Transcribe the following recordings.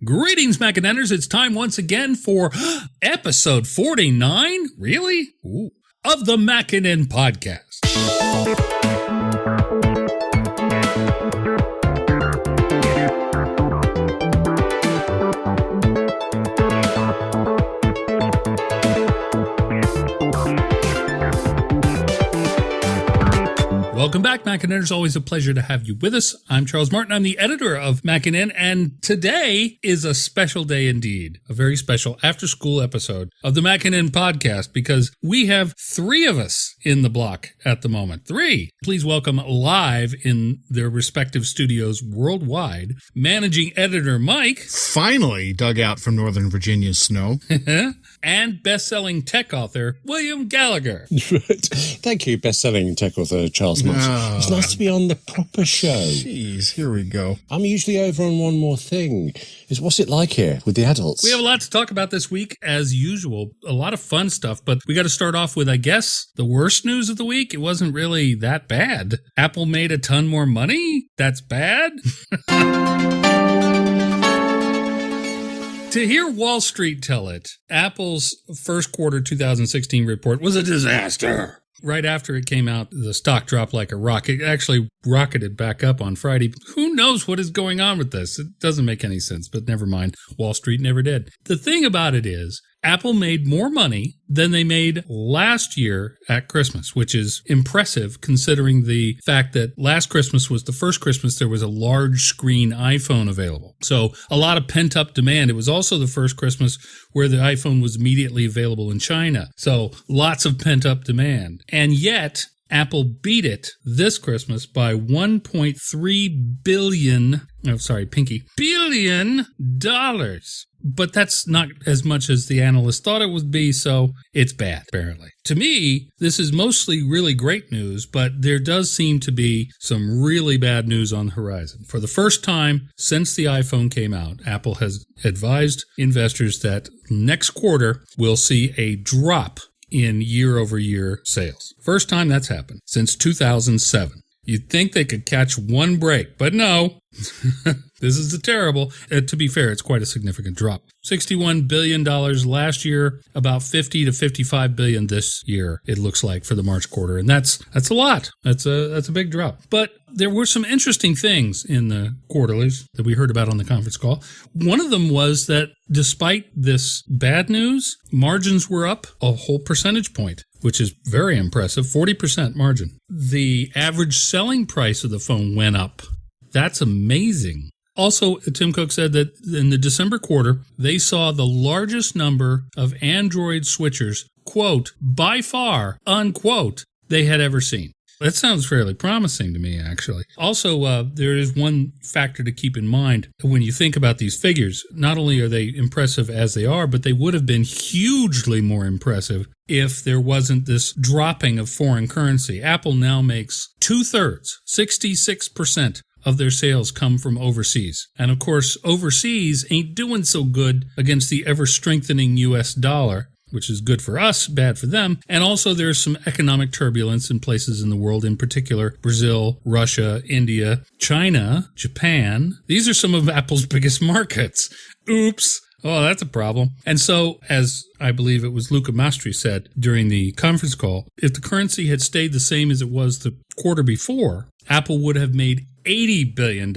Greetings, MacNNers. It's time once again for episode 49? Really? Ooh. Of the MacNN podcast. Welcome back, MacNNers. Always a pleasure to have you with us. I'm Charles Martin. I'm the editor of MacNN, and today is a special day indeed. A very special after-school episode of the MacNN podcast because we have three of us in the block at the moment. Three. Please welcome live in their respective studios worldwide, managing editor Mike. Finally dug out from Northern Virginia's snow. And best-selling tech author, William Gallagher. Thank you, best-selling tech author Charles Martin. It's nice to be on the proper show. Jeez, here we go. I'm usually over on one more thing. What's it like here with the adults? We have a lot to talk about this week, as usual. A lot of fun stuff, but we got to start off with, I guess, the worst news of the week. It wasn't really that bad. Apple made a ton more money? That's bad? To hear Wall Street tell it, Apple's first quarter 2016 report was a disaster. Right after it came out, the stock dropped like a rock. It actually rocketed back up on Friday. Who knows what is going on with this? It doesn't make any sense, but never mind. Wall Street never did. The thing about it is, Apple made more money than they made last year at Christmas, which is impressive considering the fact that last Christmas was the first Christmas there was a large screen iPhone available. So a lot of pent-up demand. It was also the first Christmas where the iPhone was immediately available in China. So lots of pent-up demand. And yet, Apple beat it this Christmas by $1.3 billion. But that's not as much as the analysts thought it would be, so it's bad, apparently. To me, this is mostly really great news, but there does seem to be some really bad news on the horizon. For the first time since the iPhone came out, Apple has advised investors that next quarter we'll see a drop in year-over-year sales. First time that's happened since 2007. You'd think they could catch one break, but no. This is terrible. To be fair, it's quite a significant drop. $61 billion last year, about $50 to $55 billion this year, it looks like, for the March quarter. And that's a lot. That's a big drop. But there were some interesting things in the quarterlies that we heard about on the conference call. One of them was that despite this bad news, margins were up a whole percentage point, which is very impressive, 40% margin. The average selling price of the phone went up. That's amazing. Also, Tim Cook said that in the December quarter, they saw the largest number of Android switchers, quote, by far, unquote, they had ever seen. That sounds fairly promising to me, actually. Also, there is one factor to keep in mind when you think about these figures. Not only are they impressive as they are, but they would have been hugely more impressive if there wasn't this dropping of foreign currency. Apple now makes 2/3, 66%. Of their sales come from overseas. And of course, overseas ain't doing so good against the ever-strengthening U.S. dollar, which is good for us, bad for them. And also there's some economic turbulence in places in the world, in particular Brazil, Russia, India, China, Japan. These are some of Apple's biggest markets. Oops. Oh, that's a problem. And so, as I believe it was Luca Mastri said during the conference call, if the currency had stayed the same as it was the quarter before, Apple would have made $80 billion,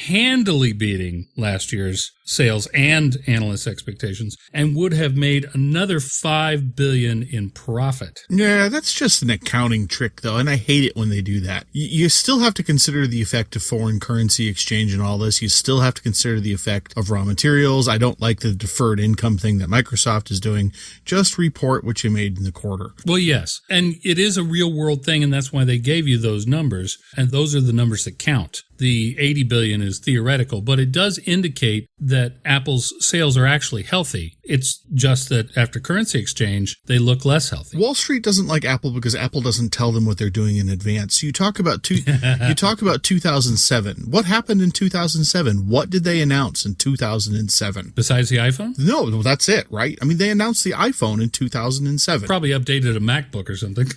handily beating last year's sales and analyst expectations, and would have made another $5 billion in profit. Yeah, that's just an accounting trick, though, and I hate it when they do that. You still have to consider the effect of foreign currency exchange and all this. You still have to consider the effect of raw materials. I don't like the deferred income thing that Microsoft is doing. Just report what you made in the quarter. Well, yes, and it is a real-world thing, and that's why they gave you those numbers, and those are the numbers that count. The $80 billion is theoretical, but it does indicate that Apple's sales are actually healthy. It's just that after currency exchange, they look less healthy. Wall Street doesn't like Apple because Apple doesn't tell them what they're doing in advance. You talk about 2007. What happened in 2007? What did they announce in 2007? Besides the iPhone? No, that's it, right? I mean, they announced the iPhone in 2007. Probably updated a MacBook or something.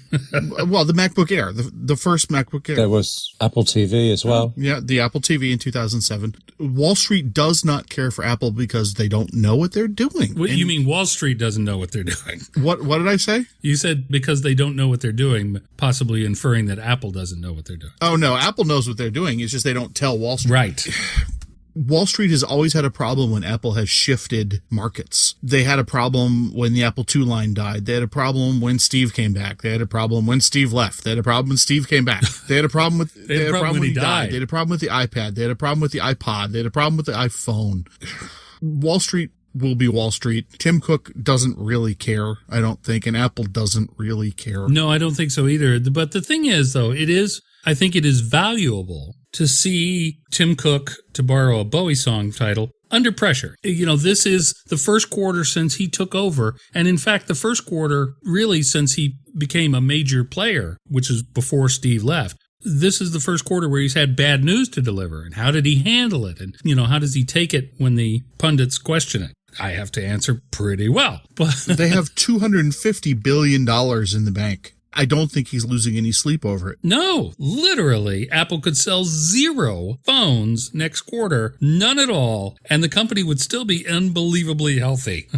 Well, the MacBook Air, the first MacBook Air. There was Apple TV as well. Yeah, the Apple TV in 2007. Wall Street does not care for Apple because they don't know what they're doing. What, you mean Wall Street doesn't know what they're doing? What did I say? You said because they don't know what they're doing, possibly inferring that Apple doesn't know what they're doing. Oh, no, Apple knows what they're doing. It's just they don't tell Wall Street. Right. Wall Street has always had a problem when Apple has shifted markets. They had a problem when the Apple II line died. They had a problem when Steve came back. They had a problem when Steve left. They had a problem when Steve came back. They had a problem with they had a problem when he died. They had a problem with the iPad. They had a problem with the iPod. They had a problem with the iPhone. Wall Street will be Wall Street. Tim Cook doesn't really care, I don't think, and Apple doesn't really care. No, I don't think so either. But the thing is, though, I think it is valuable to see Tim Cook, to borrow a Bowie song title, under pressure. You know, this is the first quarter since he took over. And in fact, the first quarter really since he became a major player, which is before Steve left. This is the first quarter where he's had bad news to deliver. And how did he handle it? And, you know, how does he take it when the pundits question it? I have to answer pretty well. But they have $250 billion in the bank. I don't think he's losing any sleep over it. No, literally, Apple could sell 0 phones next quarter, none at all, and the company would still be unbelievably healthy.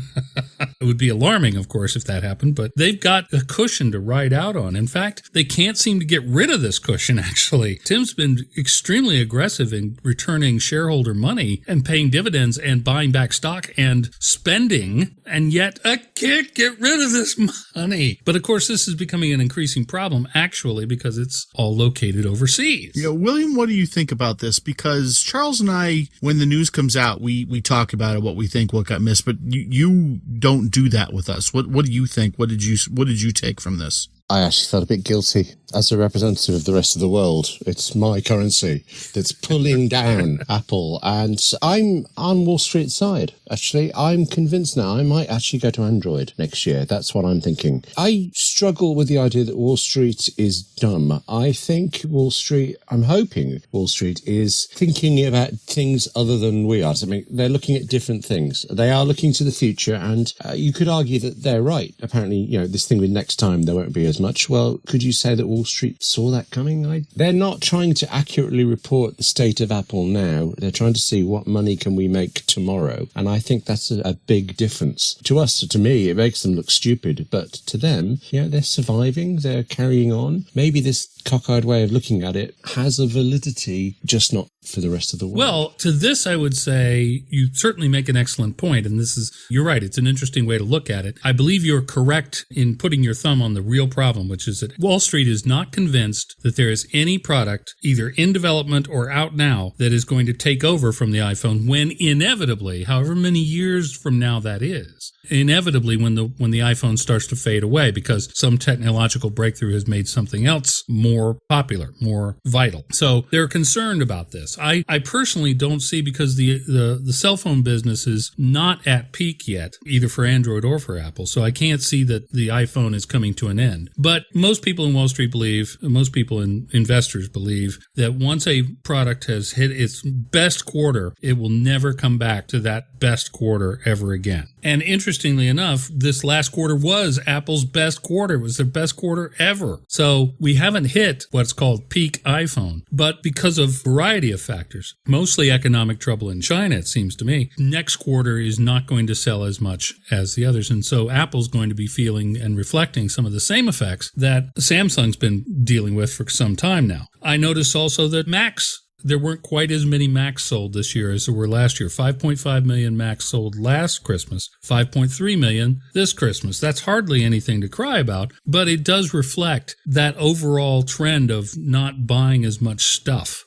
It would be alarming, of course, if that happened, but they've got a cushion to ride out on. In fact, they can't seem to get rid of this cushion, actually. Tim's been extremely aggressive in returning shareholder money and paying dividends and buying back stock and spending, and yet I can't get rid of this money. But of course, this is becoming an increasing problem, actually, because it's all located overseas. You know, William, what do you think about this? Because Charles and I, when the news comes out, we talk about it, what we think, what got missed, but you don't do that with us. What do you think? What did you take from this? I actually felt a bit guilty as a representative of the rest of the world. It's my currency that's pulling down Apple, and I'm on Wall Street's side. Actually, I'm convinced now I might actually go to Android next year. That's what I'm thinking. I struggle with the idea that Wall Street is dumb. I think I'm hoping Wall Street is thinking about things other than we are. I mean, they're looking at different things. They are looking to the future, and you could argue that they're right. Apparently, you know, this thing with next time there won't be as much. Well, could you say that Wall Street saw that coming? They're not trying to accurately report the state of Apple now. They're trying to see what money can we make tomorrow. And I think that's a big difference. To us, to me, it makes them look stupid. But to them, yeah, they're surviving. They're carrying on. Maybe this cockeyed way of looking at it has a validity, just not for the rest of the world. Well, to this, I would say you certainly make an excellent point. And you're right. It's an interesting way to look at it. I believe you're correct in putting your thumb on the real problem, which is that Wall Street is not convinced that there is any product either in development or out now that is going to take over from the iPhone when inevitably, however many years from now that is, inevitably when the iPhone starts to fade away because some technological breakthrough has made something else more popular, more vital. So they're concerned about this. I personally don't see, because the cell phone business is not at peak yet, either for Android or for Apple. So I can't see that the iPhone is coming to an end. But most people in Wall Street believe, most people in investors believe that once a product has hit its best quarter, it will never come back to that best quarter ever again. And interestingly enough, this last quarter was Apple's best quarter. It was their best quarter ever. So we haven't hit what's called peak iPhone. But because of a variety of factors, mostly economic trouble in China, it seems to me, next quarter is not going to sell as much as the others. And so Apple's going to be feeling and reflecting some of the same effects that Samsung's been dealing with for some time now. I noticed also that Macs, there weren't quite as many Macs sold this year as there were last year. 5.5 million Macs sold last Christmas, 5.3 million this Christmas. That's hardly anything to cry about, but it does reflect that overall trend of not buying as much stuff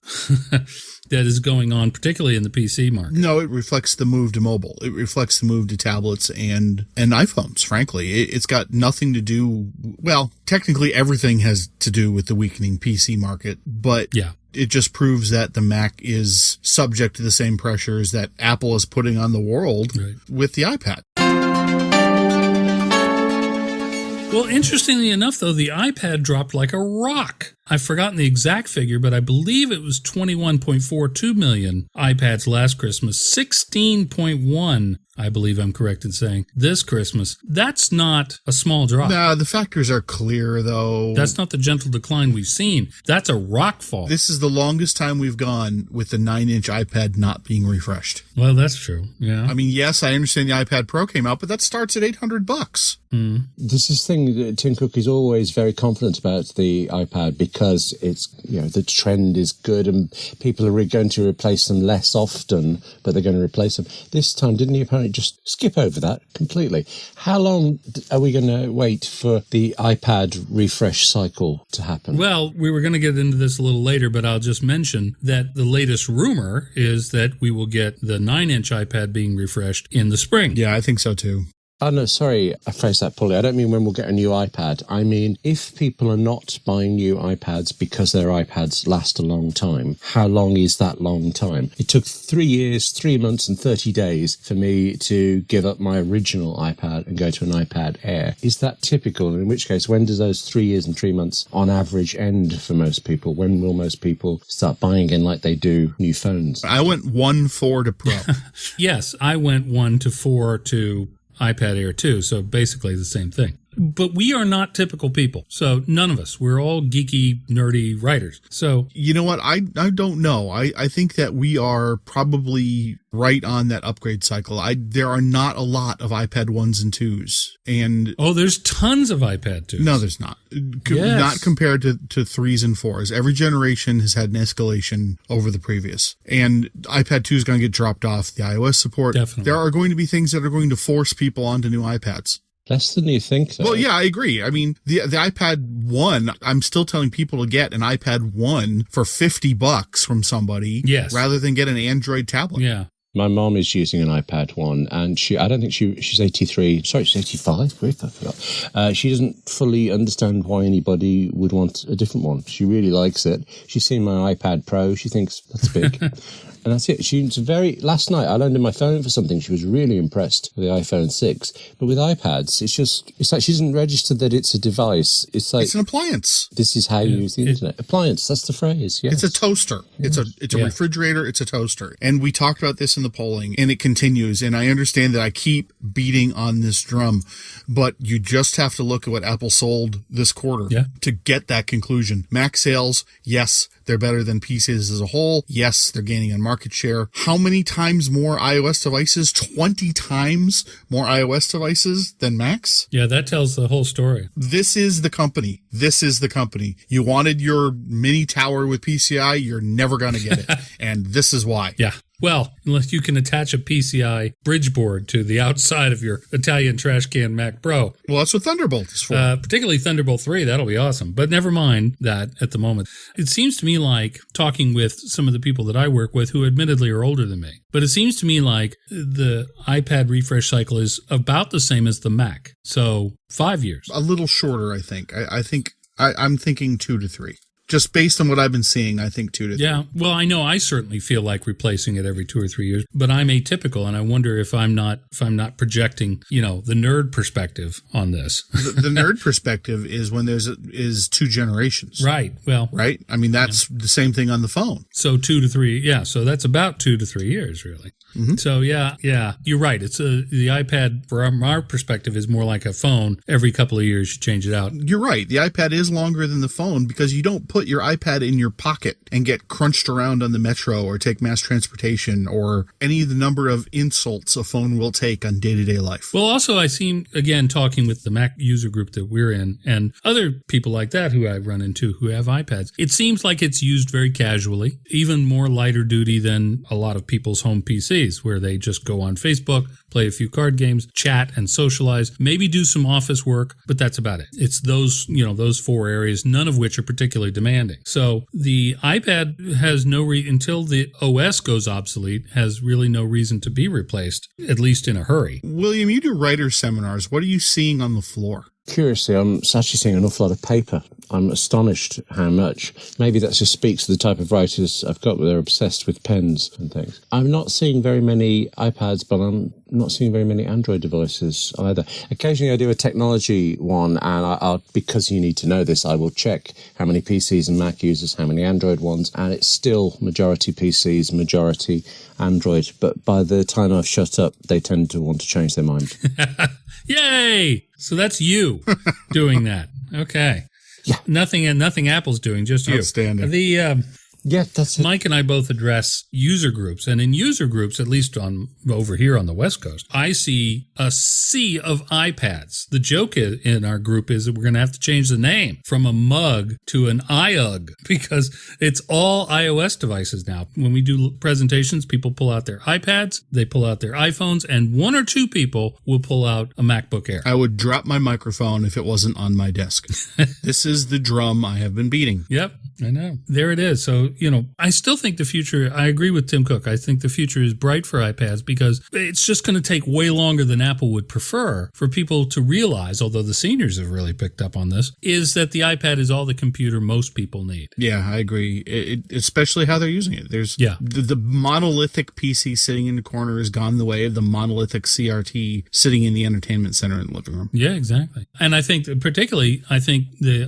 that is going on, particularly in the PC market. No, it reflects the move to mobile. It reflects the move to tablets and iPhones, frankly. It's got nothing to do, well, technically everything has to do with the weakening PC market, but yeah, it just proves that the Mac is subject to the same pressures that Apple is putting on the world with the iPad. Well, interestingly enough, though, the iPad dropped like a rock. I've forgotten the exact figure, but I believe it was 21.42 million iPads last Christmas, 16.1, I believe I'm correct in saying, this Christmas. That's not a small drop. Nah, the factors are clear, though. That's not the gentle decline we've seen. That's a rock fall. This is the longest time we've gone with the 9-inch iPad not being refreshed. Well, that's true, yeah. I mean, yes, I understand the iPad Pro came out, but that starts at $800. This is the thing that Tim Cook is always very confident about the iPad because it's, the trend is good and people are going to replace them less often, but they're going to replace them. This time, didn't he apparently just skip over that completely? How long are we going to wait for the iPad refresh cycle to happen? Well, we were going to get into this a little later, but I'll just mention that the latest rumor is that we will get the 9-inch iPad being refreshed in the spring. Yeah, I think so too. Oh, no, sorry, I phrased that poorly. I don't mean when we'll get a new iPad. I mean, if people are not buying new iPads because their iPads last a long time, how long is that long time? It took 3 years, 3 months and 30 days for me to give up my original iPad and go to an iPad Air. Is that typical? In which case, when does those 3 years and 3 months on average end for most people? When will most people start buying again like they do new phones? I went 1.4 to Pro. Yes, I went 1 to 4 to iPad Air 2, so basically the same thing. But we are not typical people, so none of us. We're all geeky, nerdy writers. So you know what? I don't know. I think that we are probably right on that upgrade cycle. There are not a lot of iPad 1s and 2s. And there's tons of iPad 2s. No, there's not. Yes. Not compared to 3s and 4s. Every generation has had an escalation over the previous. And iPad 2 is going to get dropped off the iOS support. Definitely. There are going to be things that are going to force people onto new iPads. Less than you think, though. Well, yeah, I agree. I mean, the iPad 1, I'm still telling people to get an iPad 1 for $50 from somebody. Yes. Rather than get an Android tablet. Yeah. My mom is using an iPad 1, and I don't think she's 83. Sorry, she's 85. I forgot. She doesn't fully understand why anybody would want a different one. She really likes it. She's seen my iPad Pro. She thinks that's big. And that's it. Last night I loaned her my phone for something. She was really impressed with the iPhone 6. But with iPads, it's like she doesn't register that it's a device. It's like, it's an appliance. This is how you use the internet. Appliance, that's the phrase. Yes. It's a toaster. It's a refrigerator. It's a toaster. And we talked about this in the polling, and it continues. And I understand that I keep beating on this drum, but you just have to look at what Apple sold this quarter to get that conclusion. Mac sales, yes, they're better than PCs as a whole. Yes, they're gaining on market share. How many times more iOS devices? 20 times more iOS devices than Macs? Yeah, that tells the whole story. This is the company. You wanted your mini tower with PCI, you're never going to get it. And this is why. Yeah. Well, unless you can attach a PCI bridge board to the outside of your Italian trash can Mac Pro. Well, that's what Thunderbolt is for. Particularly Thunderbolt 3, that'll be awesome. But never mind that at the moment. It seems to me like, talking with some of the people that I work with who admittedly are older than me, but it seems to me like the iPad refresh cycle is about the same as the Mac. So 5 years. A little shorter, I think. I'm thinking 2 to 3. Just based on what I've been seeing, I think 2 to 3. Yeah. Well, I know I certainly feel like replacing it every 2 or 3 years, but I'm atypical, and I wonder if I'm not projecting, the nerd perspective on this. The nerd perspective is when is 2 generations. Right. Well. Right. I mean, that's the same thing on the phone. So 2 to 3. Yeah. So that's about 2 to 3 years, really. Mm-hmm. So yeah, you're right. It's the iPad from our perspective is more like a phone. Every couple of years you change it out. You're right. The iPad is longer than the phone because you don't put your iPad in your pocket and get crunched around on the metro or take mass transportation or any of the number of insults a phone will take on day-to-day life. Well, also I seem, again, talking with the Mac user group that we're in and other people like that who I run into who have iPads, it seems like it's used very casually, even more lighter duty than a lot of people's home PCs, where they just go on Facebook, play a few card games, chat and socialize, maybe do some office work, but that's about it. It's those 4 areas, none of which are particularly demanding. So the iPad has until the OS goes obsolete, has really no reason to be replaced, at least in a hurry. William, you do writer seminars. What are you seeing on the floor? Curiously, I'm actually seeing an awful lot of paper. I'm astonished how much. Maybe that just speaks to the type of writers I've got where they're obsessed with pens and things. I'm not seeing very many iPads, but I'm not seeing very many Android devices either. Occasionally I do a technology one, and I'll because you need to know this, I will check how many PCs and Mac users, how many Android ones, and it's still majority PCs, majority Android. But by the time I've shut up, they tend to want to change their mind. Yay! So that's you doing that. Okay. Yeah. Nothing Apple's doing, just you. Outstanding. Yeah, that's it. Mike and I both address user groups, and in user groups, at least over here on the West Coast, I see a sea of iPads. The joke in our group is that we're going to have to change the name from a mug to an iUG because it's all iOS devices now. When we do presentations, people pull out their iPads, they pull out their iPhones, and one or two people will pull out a MacBook Air. I would drop my microphone if it wasn't on my desk. This is the drum I have been beating. Yep, I know. There it is. So, I still think the future, I agree with Tim Cook. I think the future is bright for iPads because it's just going to take way longer than Apple would prefer for people to realize, although the seniors have really picked up on this, is that the iPad is all the computer most people need. Yeah, I agree. Especially how they're using it. There's the monolithic PC sitting in the corner has gone the way of the monolithic CRT sitting in the entertainment center in the living room. Yeah, exactly. And I think the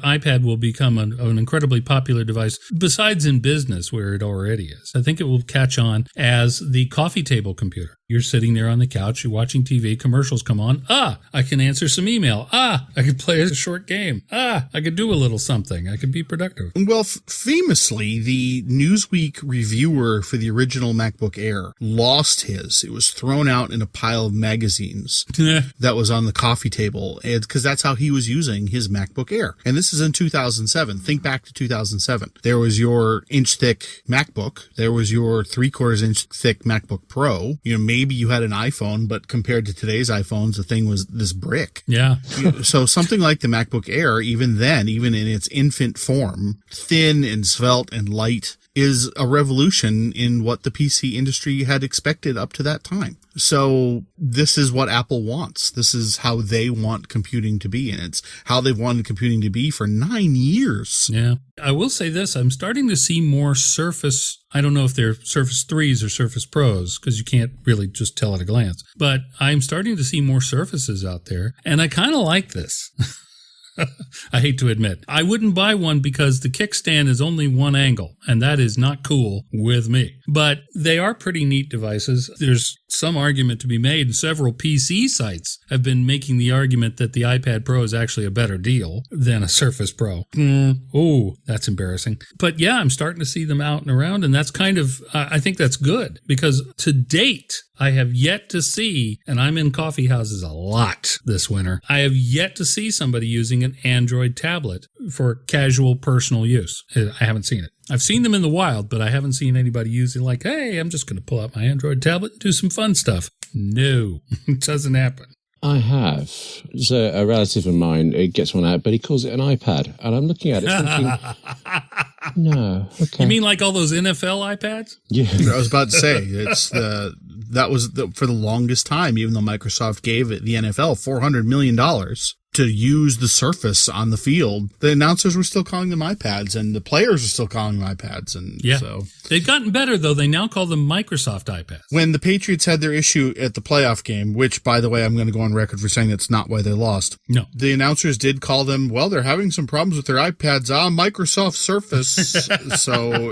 iPad will become an incredibly popular device besides in business where it already is. I think it will catch on as the coffee table computer. You're sitting there on the couch, you're watching TV, commercials come on. I can answer some email. I could play a short game. I could do a little something. I could be productive. Well, famously, the Newsweek reviewer for the original MacBook Air lost his. It was thrown out in a pile of magazines that was on the coffee table because that's how he was using his MacBook Air. And this is in 2007. Think back to 2007. There was your inch-thick MacBook. There was your 3/4 inch thick MacBook Pro. Maybe you had an iPhone, but compared to today's iPhones, the thing was this brick. Yeah. So something like the MacBook Air, even in its infant form, thin and svelte and light, is a revolution in what the PC industry had expected up to that time. So this is what Apple wants. This is how they want computing to be, and it's how they've wanted computing to be for 9 years. Yeah. I will say this. I'm starting to see more Surface. I don't know if they're Surface 3s or Surface Pros because you can't really just tell at a glance. But I'm starting to see more Surfaces out there, and I kind of like this. I hate to admit. I wouldn't buy one because the kickstand is only one angle, and that is not cool with me. But they are pretty neat devices. There's some argument to be made, and several PC sites have been making the argument that the iPad Pro is actually a better deal than a Surface Pro. Oh, that's embarrassing. But yeah, I'm starting to see them out and around, and that's I think that's good because to date, I have yet to see, and I'm in coffee houses a lot this winter, I have yet to see somebody using an Android tablet for casual personal use. I haven't seen it. I've seen them in the wild, but I haven't seen anybody using like, hey, I'm just going to pull out my Android tablet and do some fun stuff. No, it doesn't happen. I have. There's a relative of mine, he gets one out, but he calls it an iPad. And I'm looking at it thinking, no, okay. You mean like all those NFL iPads? Yeah. I was about to say, for the longest time, even though Microsoft gave the NFL $400 million to use the Surface on the field, the announcers were still calling them iPads, and the players were still calling them iPads. And yeah. So they've gotten better, though. They now call them Microsoft iPads. When the Patriots had their issue at the playoff game, which, by the way, I'm going to go on record for saying that's not why they lost. No. The announcers did call them, they're having some problems with their iPads on Microsoft Surface. So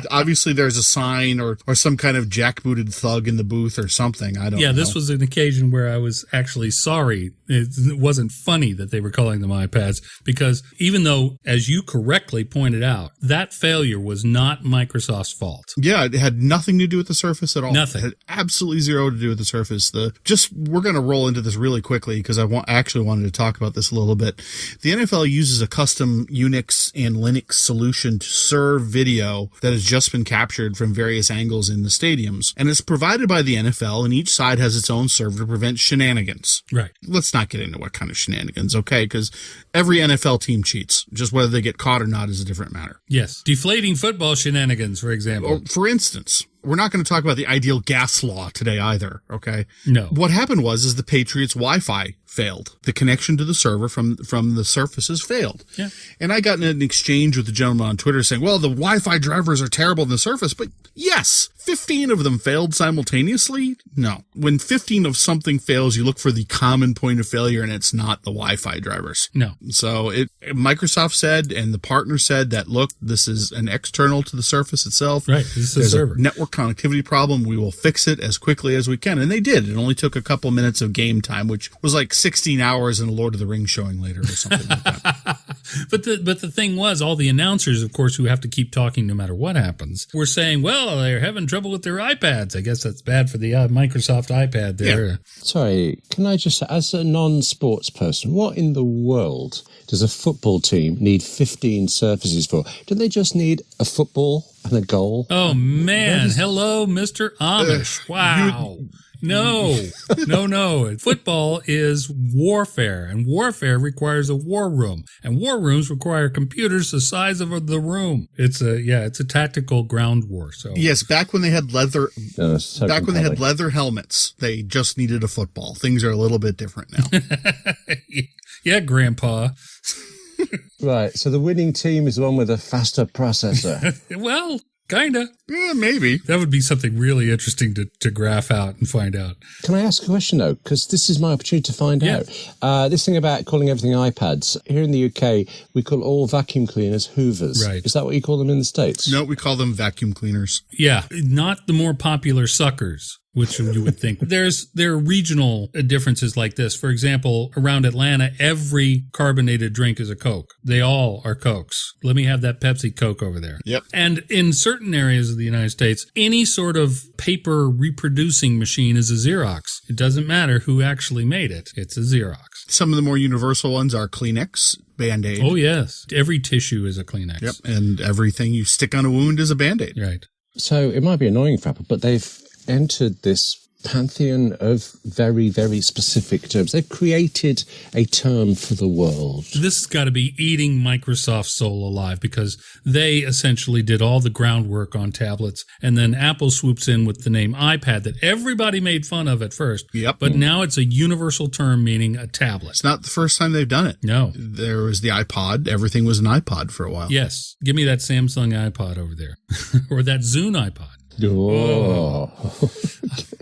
obviously there's a sign or some kind of jackbooted thug in the booth or something. I don't know. Yeah, this was an occasion where I was actually sorry. It wasn't funny that they were calling them iPads because even though, as you correctly pointed out, that failure was not Microsoft's fault. Yeah, it had nothing to do with the Surface at all. Nothing. It had absolutely zero to do with the Surface. We're going to roll into this really quickly because I actually wanted to talk about this a little bit. The NFL uses a custom Unix and Linux solution to serve video that has just been captured from various angles in the stadiums. And it's provided by the NFL, and each side has its own server to prevent shenanigans. Right. Let's not get into what kind of shenanigans, okay? Because every NFL team cheats. Just whether they get caught or not is a different matter. Yes. Deflating football shenanigans, for example. Or, for instance, we're not going to talk about the ideal gas law today either, okay? No. What happened was the Patriots' Wi-Fi failed. The connection to the server from the surfaces failed. Yeah. And I got in an exchange with the gentleman on Twitter saying, well, the Wi-Fi drivers are terrible in the Surface, but yes, 15 of them failed simultaneously? No. When 15 of something fails, you look for the common point of failure, and it's not the Wi-Fi drivers. No. So Microsoft said, and the partner said that, look, this is an external to the Surface itself. Right. This is a There's server. a network connectivity problem. We will fix it as quickly as we can. And they did. It only took a couple minutes of game time, which was like 16 hours in a Lord of the Rings showing later or something like that. But the thing was, all the announcers, of course, who have to keep talking no matter what happens, were saying, well, they're having trouble with their iPads. I guess that's bad for the Microsoft iPad there. Yeah. Sorry, can I just, as a non-sports person, what in the world does a football team need 15 surfaces for? Do they just need a football and a goal? Oh, man. Hello, Mr. Amish. Wow. No. Football is warfare, and warfare requires a war room, and war rooms require computers the size of the room. It's a tactical ground war. So Yes, back when they had leather, So back when they had compelling. leather helmets, they just needed a football. Things are a little bit different now. yeah, Grandpa. Right, so the winning team is the one with a faster processor. Well, kinda. Yeah, maybe. That would be something really interesting to graph out and find out. Can I ask a question, though? Because this is my opportunity to find Yeah. out. This thing about calling everything iPads. Here in the UK, we call all vacuum cleaners Hoovers. Right. Is that what you call them in the States? No, we call them vacuum cleaners. Yeah, not the more popular suckers, which you would think. There are regional differences like this. For example, around Atlanta, every carbonated drink is a Coke. They all are Cokes. Let me have that Pepsi Coke over there. Yep. And in certain areas of the United States, any sort of paper reproducing machine is a Xerox. It doesn't matter who actually made it. It's a Xerox. Some of the more universal ones are Kleenex, Band-Aid. Oh, yes. Every tissue is a Kleenex. Yep. And everything you stick on a wound is a Band-Aid. Right. So it might be annoying for Apple, but they've entered this pantheon of very, very specific terms. They've created a term for the world. This has got to be eating Microsoft's soul alive, because they essentially did all the groundwork on tablets, and then Apple swoops in with the name iPad that everybody made fun of at first. Yep. But now it's a universal term meaning a tablet. It's not the first time they've done it. No. There was the iPod. Everything was an iPod for a while. Yes. Give me that Samsung iPod over there. Or that Zune iPod. Oh.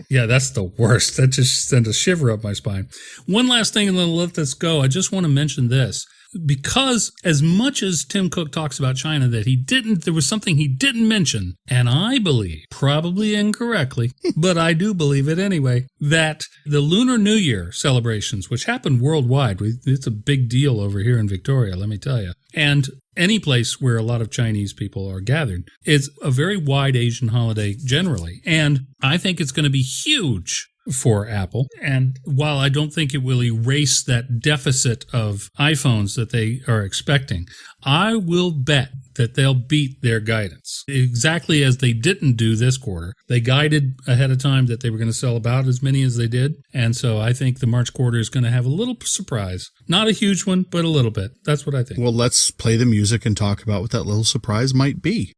Yeah, that's the worst. That just sent a shiver up my spine. One last thing, and then let this go. I just want to mention this. Because as much as Tim Cook talks about China that there was something he didn't mention, and I believe, probably incorrectly, but I do believe it anyway, that the Lunar New Year celebrations, which happen worldwide, it's a big deal over here in Victoria, let me tell you, and any place where a lot of Chinese people are gathered, it's a very wide Asian holiday generally, and I think it's going to be huge for Apple. And while I don't think it will erase that deficit of iPhones that they are expecting, I will bet that they'll beat their guidance. Exactly as they didn't do this quarter. They guided ahead of time that they were going to sell about as many as they did. And so I think the March quarter is going to have a little surprise. Not a huge one, but a little bit. That's what I think. Well, let's play the music and talk about what that little surprise might be.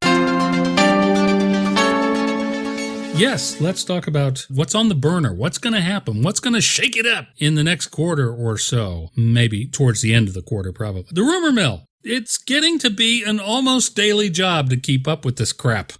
Yes, let's talk about what's on the burner, what's going to happen, what's going to shake it up in the next quarter or so, maybe towards the end of the quarter probably. The rumor mill. It's getting to be an almost daily job to keep up with this crap.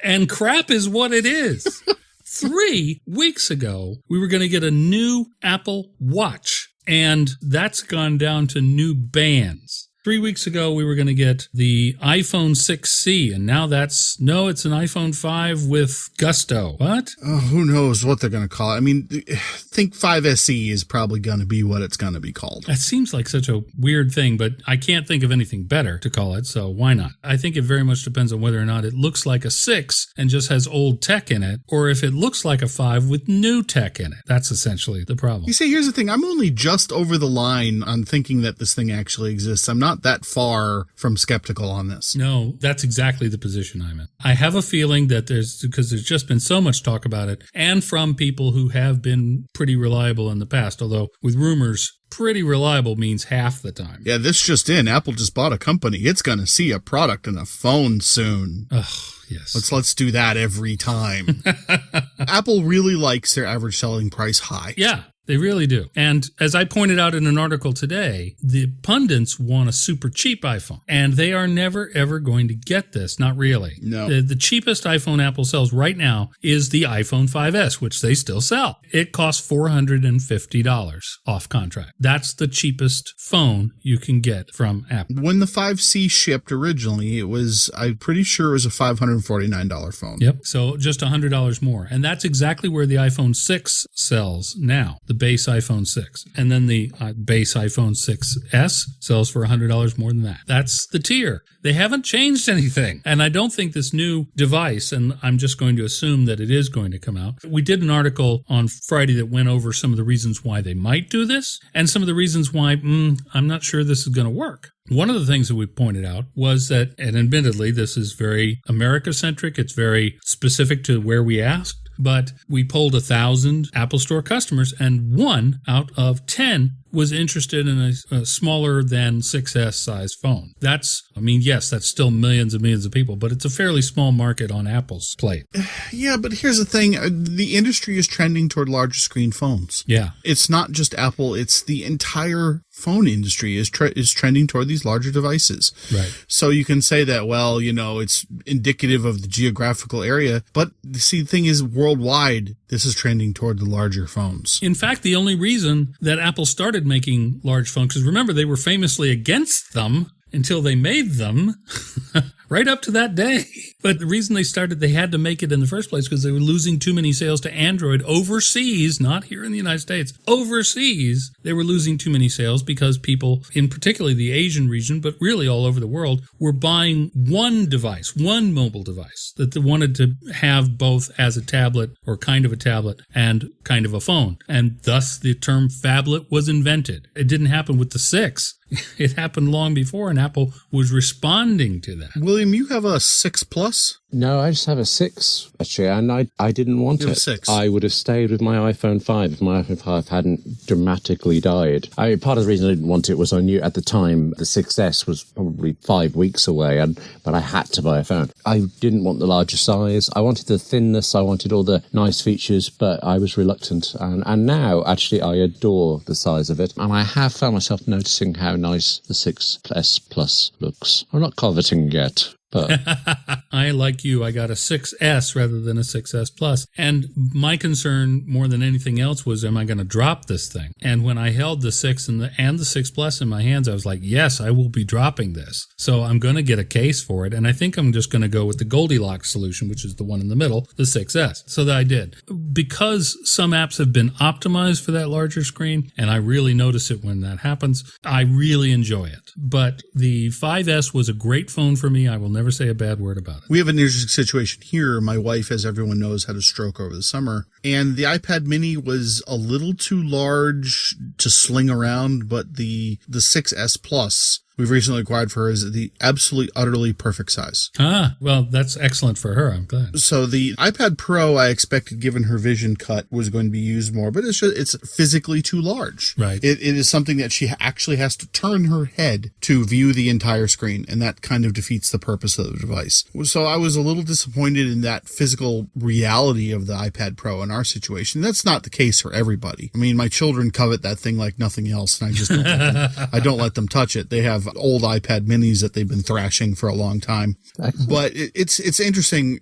And crap is what it is. 3 weeks ago, we were going to get a new Apple Watch, and that's gone down to new bands. 3 weeks ago, we were going to get the iPhone 6C, and now it's an iPhone 5 with Gusto. What? Oh, who knows what they're going to call it. I mean, think 5SE is probably going to be what it's going to be called. That seems like such a weird thing, but I can't think of anything better to call it, so why not? I think it very much depends on whether or not it looks like a 6 and just has old tech in it, or if it looks like a 5 with new tech in it. That's essentially the problem. You see, here's the thing. I'm only just over the line on thinking that this thing actually exists. I'm not that far from skeptical on this. No, that's exactly the position I'm in. I have a feeling that because there's just been so much talk about it, and from people who have been pretty reliable in the past, although with rumors, pretty reliable means half the time. Yeah, this just in. Apple just bought a company. It's going to see a product in a phone soon. Oh, yes. Let's do that every time. Apple really likes their average selling price high. Yeah. They really do. And as I pointed out in an article today, the pundits want a super cheap iPhone. And they are never, ever going to get this. Not really. No. The cheapest iPhone Apple sells right now is the iPhone 5S, which they still sell. It costs $450 off contract. That's the cheapest phone you can get from Apple. When the 5C shipped originally, I'm pretty sure it was a $549 phone. Yep. So just $100 more. And that's exactly where the iPhone 6 sells now. The base iPhone 6. And then the base iPhone 6S sells for $100 more than that. That's the tier. They haven't changed anything. And I don't think this new device, and I'm just going to assume that it is going to come out. We did an article on Friday that went over some of the reasons why they might do this and some of the reasons why I'm not sure this is going to work. One of the things that we pointed out was that, and admittedly, this is very America-centric. It's very specific to where we asked. But we polled 1,000 Apple Store customers, and 1 out of 10 was interested in a smaller than 6S size phone. Yes, that's still millions and millions of people, but it's a fairly small market on Apple's plate. Yeah, but here's the thing. The industry is trending toward larger screen phones. Yeah. It's not just Apple. It's the entire phone industry is trending toward these larger devices. Right. So you can say that, well, it's indicative of the geographical area. But see, the thing is, worldwide, this is trending toward the larger phones. In fact, the only reason that Apple started making large phones, because remember, they were famously against them until they made them right up to that day. But the reason they had to make it in the first place because they were losing too many sales to Android overseas, not here in the United States. Overseas, they were losing too many sales because people, in particularly the Asian region, but really all over the world, were buying one device, one mobile device that they wanted to have both as a tablet or kind of a tablet and kind of a phone. And thus the term phablet was invented. It didn't happen with the 6. It happened long before, and Apple was responding to that. William, you have a 6 Plus? No, I just have a 6, actually, and I didn't want You have it. a 6. I would have stayed with my iPhone 5 if my iPhone 5 hadn't dramatically died. Part of the reason I didn't want it was I knew at the time the 6S was probably 5 weeks away, but I had to buy a phone. I didn't want the larger size. I wanted the thinness. I wanted all the nice features, but I was reluctant. And now, actually, I adore the size of it, and I have found myself noticing how nice the 6S Plus looks. I'm not coveting yet. But I, like you, I got a 6S rather than a 6S Plus. And my concern more than anything else was, am I going to drop this thing? And when I held the 6 and the 6 Plus in my hands, I was like, yes, I will be dropping this. So I'm going to get a case for it. And I think I'm just going to go with the Goldilocks solution, which is the one in the middle, the 6S. So that I did. Because some apps have been optimized for that larger screen, and I really notice it when that happens, I really enjoy it. But the 5S was a great phone for me. I will never say a bad word about it. We have an interesting situation here. My wife, as everyone knows, had a stroke over the summer, and the iPad mini was a little too large to sling around, but the 6S Plus we've recently acquired for her is the absolutely, utterly perfect size. Well, that's excellent for her. I'm glad. So the iPad Pro, I expected, given her vision cut, was going to be used more, but it's physically too large. Right. It is something that she actually has to turn her head to view the entire screen, and that kind of defeats the purpose of the device. So I was a little disappointed in that physical reality of the iPad Pro in our situation. That's not the case for everybody. I mean, my children covet that thing like nothing else, and I just don't let them touch it. They have old iPad minis that they've been thrashing for a long time. Excellent. But it's interesting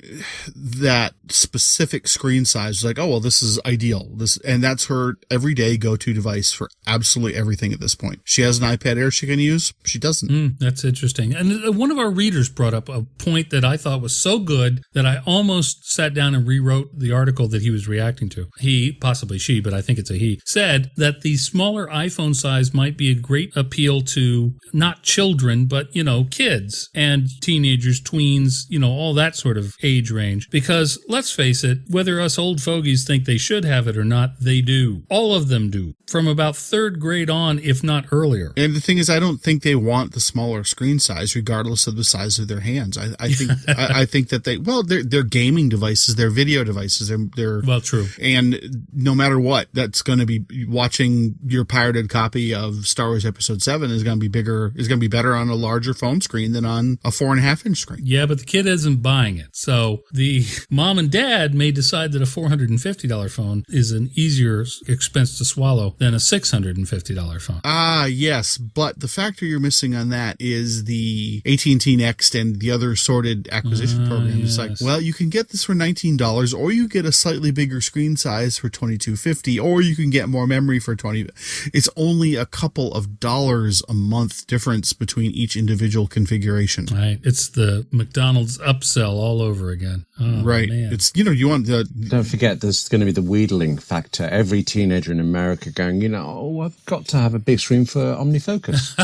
that specific screen size is like, oh, well, this is ideal. And that's her everyday go-to device for absolutely everything at this point. She has an iPad Air she can use. She doesn't. That's interesting. And one of our readers brought up a point that I thought was so good that I almost sat down and rewrote the article that he was reacting to. He, possibly she, but I think it's a he, said that the smaller iPhone size might be a great appeal to not not children, but, kids and teenagers, tweens, all that sort of age range. Because let's face it, whether us old fogies think they should have it or not, they do. All of them do. From about third grade on, if not earlier. And the thing is, I don't think they want the smaller screen size, regardless of the size of their hands. I think I think that they're gaming devices, they're video devices, they're well, true. And no matter what, that's going to be watching your pirated copy of Star Wars Episode 7 is going to be better on a larger phone screen than on a 4.5-inch screen. Yeah, but the kid isn't buying it. So the mom and dad may decide that a $450 phone is an easier expense to swallow than a $650 phone. Ah, yes, but the factor you're missing on that is the AT&T Next and the other sorted acquisition program. Yes. It's like, well, you can get this for $19, or you get a slightly bigger screen size for $22.50, or you can get more memory for $20. It's only a couple of dollars a month difference between each individual configuration. Right. It's the McDonald's upsell all over again. Oh, right. Man. It's, you want the... Don't forget, there's going to be the wheedling factor. Every teenager in America going, I've got to have a big screen for OmniFocus.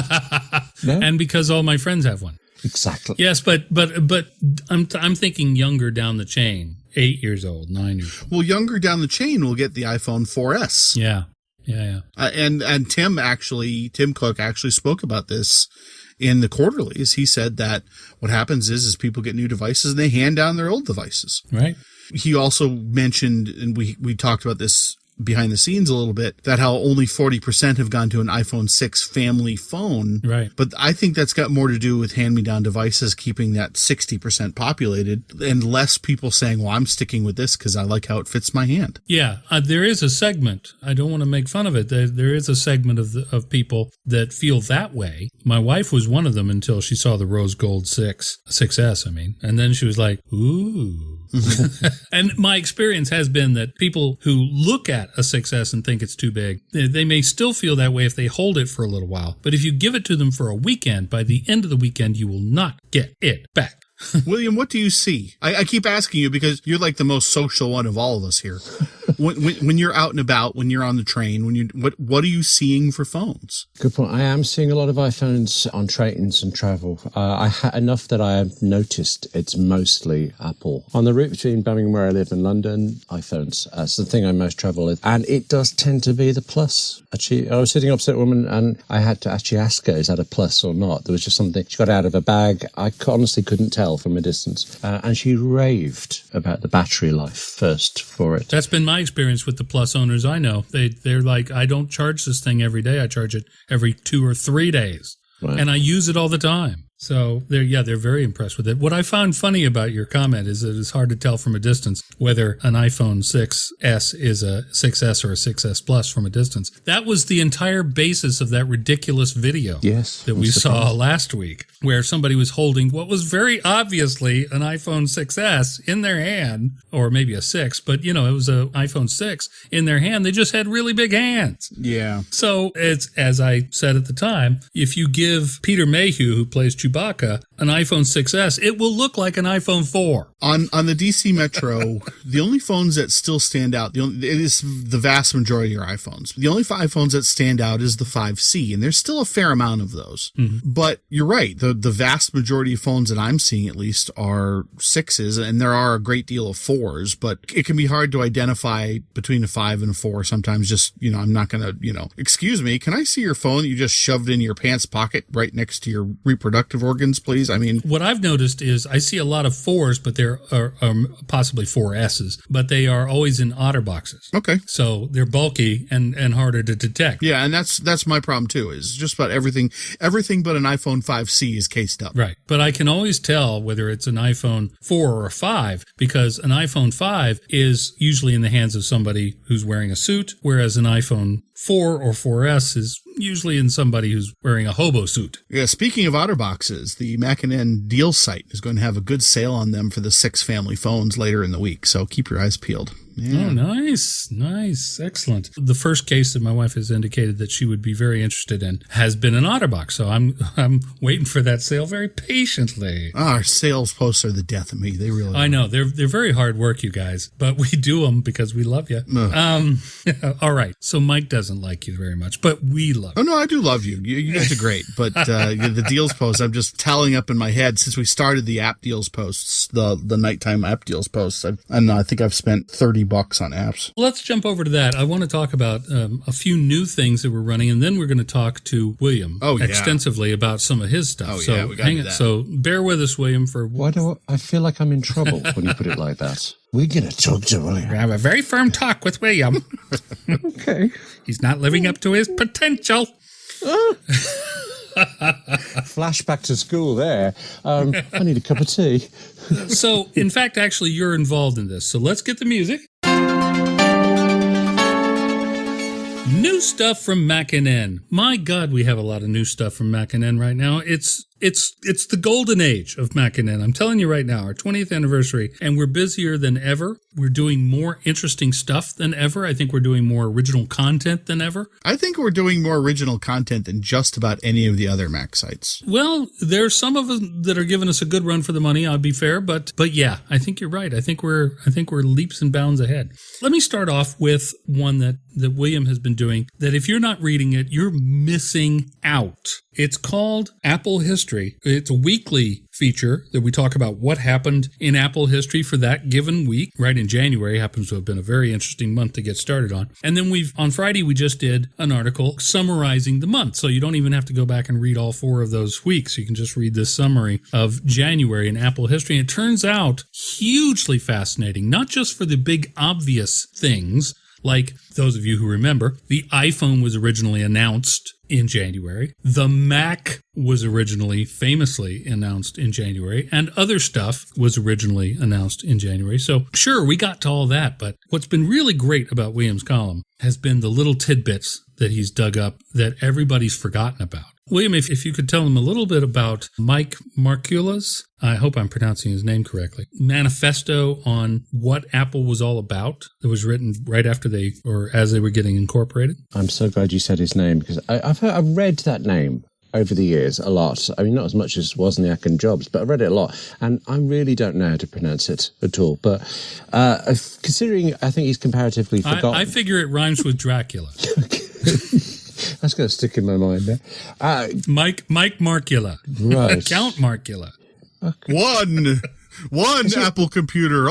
No? And because all my friends have one. Exactly. Yes, but I'm thinking younger down the chain. 8 years old, 9 years old. Well, younger down the chain will get the iPhone 4S. Yeah. And Tim Cook actually spoke about this in the quarterlies. He said that what happens is people get new devices and they hand down their old devices. Right. He also mentioned, and we talked about this behind the scenes a little bit, that how only 40% have gone to an iPhone 6 family phone. Right. But I think that's got more to do with hand-me-down devices keeping that 60% populated and less people saying, well, I'm sticking with this because I like how it fits my hand. Yeah. There is a segment. I don't want to make fun of it. There is a segment of people that feel that way. My wife was one of them until she saw the rose gold 6S, and then she was like, ooh. And my experience has been that people who look at a 6S and think it's too big, they may still feel that way if they hold it for a little while. But if you give it to them for a weekend, by the end of the weekend, you will not get it back. William, what do you see? I keep asking you because you're like the most social one of all of us here. When you're out and about, when you're on the train, what are you seeing for phones? Good point. I am seeing a lot of iPhones on trains and travel. Enough that I have noticed it's mostly Apple. On the route between Birmingham, where I live, and London, iPhones. That's the thing I most travel with. And it does tend to be the Plus. Actually, I was sitting opposite a woman and I had to actually ask her, is that a Plus or not? There was just something she got out of a bag. I honestly couldn't tell from a distance. And she raved about the battery life first for it. That's been my experience with the Plus owners I know. They're like, I don't charge this thing every day. I charge it every 2 or 3 days. Right. And I use it all the time. So they're very impressed with it. What I found funny about your comment is that it's hard to tell from a distance whether an iPhone 6S is a 6S or a 6S Plus from a distance. That was the entire basis of that ridiculous video that we saw last week, where somebody was holding what was very obviously an iPhone 6S in their hand, or maybe a 6, but it was an iPhone 6 in their hand. They just had really big hands. Yeah. So it's, as I said at the time, if you give Peter Mayhew, who plays Chewbacca, an iPhone 6S, it will look like an iPhone 4. On the DC Metro, the only phones that still stand out, it is the vast majority are iPhones. The only iPhones that stand out is the 5C, and there's still a fair amount of those. Mm-hmm. But you're right, the vast majority of phones that I'm seeing at least are 6s, and there are a great deal of 4s, but it can be hard to identify between a 5 and a 4 sometimes. Just, I'm not going to, excuse me, can I see your phone that you just shoved in your pants pocket right next to your reproductive organs, please? What I've noticed is I see a lot of 4s, but there are possibly 4Ss, but they are always in otter boxes. Okay. So they're bulky and harder to detect. Yeah, and that's my problem too, is just about everything but an iPhone 5C is cased up. Right. But I can always tell whether it's an iPhone 4 or a 5, because an iPhone 5 is usually in the hands of somebody who's wearing a suit, whereas an iPhone 4 or 4S is usually in somebody who's wearing a hobo suit. Yeah, speaking of OtterBoxes, the MacNN deal site is going to have a good sale on them for the 6 family phones later in the week, so keep your eyes peeled. Yeah. Oh, nice. Excellent. The first case that my wife has indicated that she would be very interested in has been an OtterBox. So I'm waiting for that sale very patiently. Our sales posts are the death of me. They really I know. They're very hard work, you guys, but we do them because we love you. All right. So Mike doesn't like you very much, but we love you. Oh, no, I do love you. You guys are great. But the deals posts, I'm just tallying up in my head since we started the app deals posts, the nighttime app deals posts. I think I've spent $30 on apps. Let's jump over to that. I want to talk about a few new things that we're running, and then we're going to talk to William extensively about some of his stuff. Oh, yeah, we got to do that. So bear with us, William. Why do I feel like I'm in trouble when you put it like that? We're going to talk to William. We have a very firm talk with William. Okay. He's not living up to his potential. Flashback to school there. I need a cup of tea. So, in fact, actually, you're involved in this. So let's get the music. New stuff from MacNN. My God, we have a lot of new stuff from MacNN right now. It's the golden age of MacNN. I'm telling you right now, our 20th anniversary, and we're busier than ever. We're doing more interesting stuff than ever. I think we're doing more original content than ever. I think we're doing more original content than just about any of the other Mac sites. Well, there's some of them that are giving us a good run for the money, I'll be fair, but yeah, I think you're right. I think we're leaps and bounds ahead. Let me start off with one that William has been doing that if you're not reading it, you're missing out. It's called Apple History. It's a weekly feature that we talk about what happened in Apple history for that given week. Right in January happens to have been a very interesting month to get started on. And then on Friday, we just did an article summarizing the month. So you don't even have to go back and read all 4 of those weeks. You can just read this summary of January in Apple history. And it turns out hugely fascinating, not just for the big obvious things, like those of you who remember, the iPhone was originally announced in January. The Mac was originally famously announced in January, and other stuff was originally announced in January. So sure, we got to all that, but what's been really great about William's column has been the little tidbits that he's dug up that everybody's forgotten about. William, if you could tell them a little bit about Mike Marcula's, I hope I'm pronouncing his name correctly, manifesto on what Apple was all about that was written right after as they were getting incorporated. I'm so glad you said his name because I've read that name over the years a lot. I mean, not as much as Wozniak and Jobs, but I read it a lot. And I really don't know how to pronounce it at all. But considering I think he's comparatively forgotten. I figure it rhymes with Dracula. That's going to stick in my mind there. Mike Marcula. Right. Count Marcula. Okay. One Apple computer.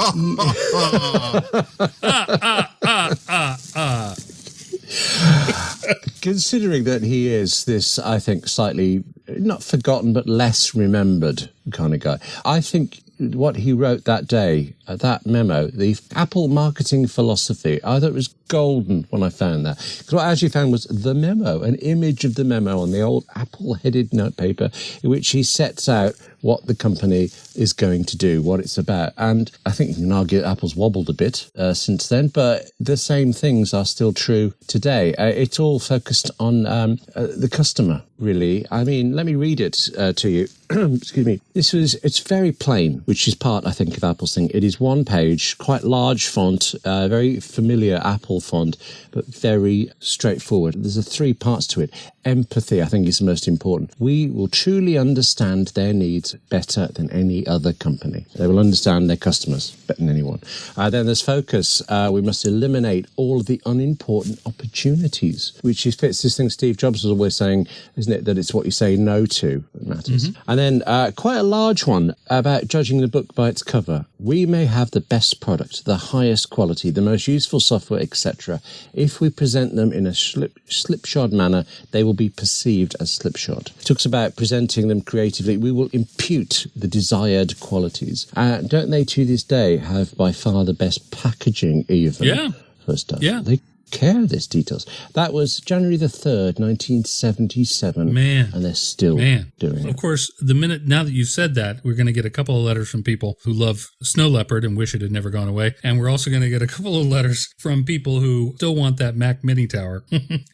Considering that he is this, I think, slightly not forgotten but less remembered kind of guy, I think what he wrote that day, that memo, the Apple marketing philosophy, I thought it was golden when I found that. Because what I actually found was the memo, an image of the memo on the old Apple-headed notepaper in which he sets out what the company is going to do, what it's about. And I think you can argue that Apple's wobbled a bit since then, but the same things are still true today. It's all focused on the customer, really. I mean, let me read it to you. Excuse me. It's very plain, which is part, I think, of Apple's thing. It is one page, quite large font, very familiar Apple font, but very straightforward. There's 3 parts to it. Empathy, I think, is the most important. We will truly understand their needs better than any other company. They will understand their customers better than anyone. Then there's focus. We must eliminate all of the unimportant opportunities, which fits this thing Steve Jobs was always saying, isn't it, that it's what you say no to that matters. Mm-hmm. And then quite a large one about judging the book by its cover. We may have the best product, the highest quality, the most useful software, etc. If we present them in a slipshod manner, they will be perceived as slipshod. It talks about presenting them creatively. We will impute the desired qualities. Don't they, to this day, have by far the best packaging even for stuff? Yeah. They care this details. That was January the 3rd, 1977. Man. And they're still doing it. Of course, now that you've said that, we're going to get a couple of letters from people who love Snow Leopard and wish it had never gone away. And we're also going to get a couple of letters from people who still want that Mac Mini Tower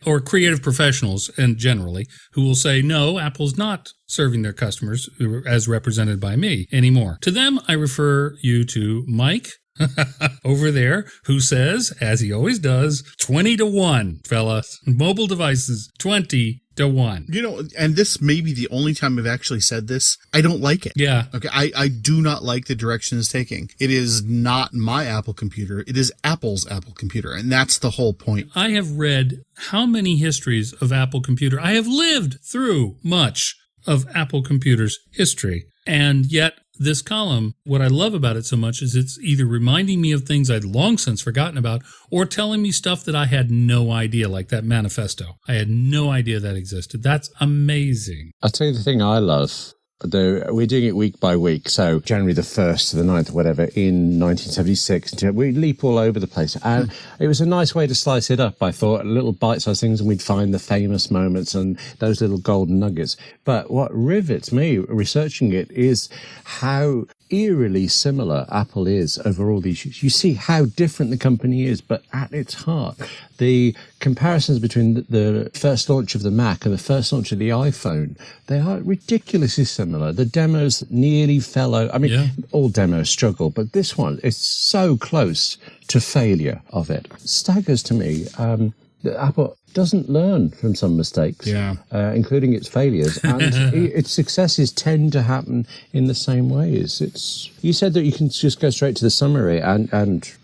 or creative professionals and generally who will say, no, Apple's not serving their customers as represented by me anymore. To them, I refer you to Mike over there who says, as he always does, 20-1, fellas. Mobile devices, 20-1. And this may be the only time I've actually said this. I don't like it. Yeah. Okay. I do not like the direction it's taking. It is not my Apple computer. It is Apple's Apple computer. And that's the whole point. I have read how many histories of Apple computer. I have lived through much of Apple computer's history. And yet this column, what I love about it so much is it's either reminding me of things I'd long since forgotten about or telling me stuff that I had no idea, like that manifesto. I had no idea that existed. That's amazing. I'll tell you the thing I love. We're doing it week by week. So January the 1st to the 9th, whatever, in 1976. We leap all over the place. And it was a nice way to slice it up, I thought. Little bite-sized things, and we'd find the famous moments and those little golden nuggets. But what rivets me researching it is how eerily similar Apple is over all these years. You see how different the company is, but at its heart, the comparisons between the first launch of the Mac and the first launch of the iPhone, they are ridiculously similar. The demos nearly fell out. I mean, all demos struggle, but this one is so close to failure of it. Staggers to me that Apple doesn't learn from some mistakes, including its failures, and its successes tend to happen in the same ways. You said that you can just go straight to the summary, and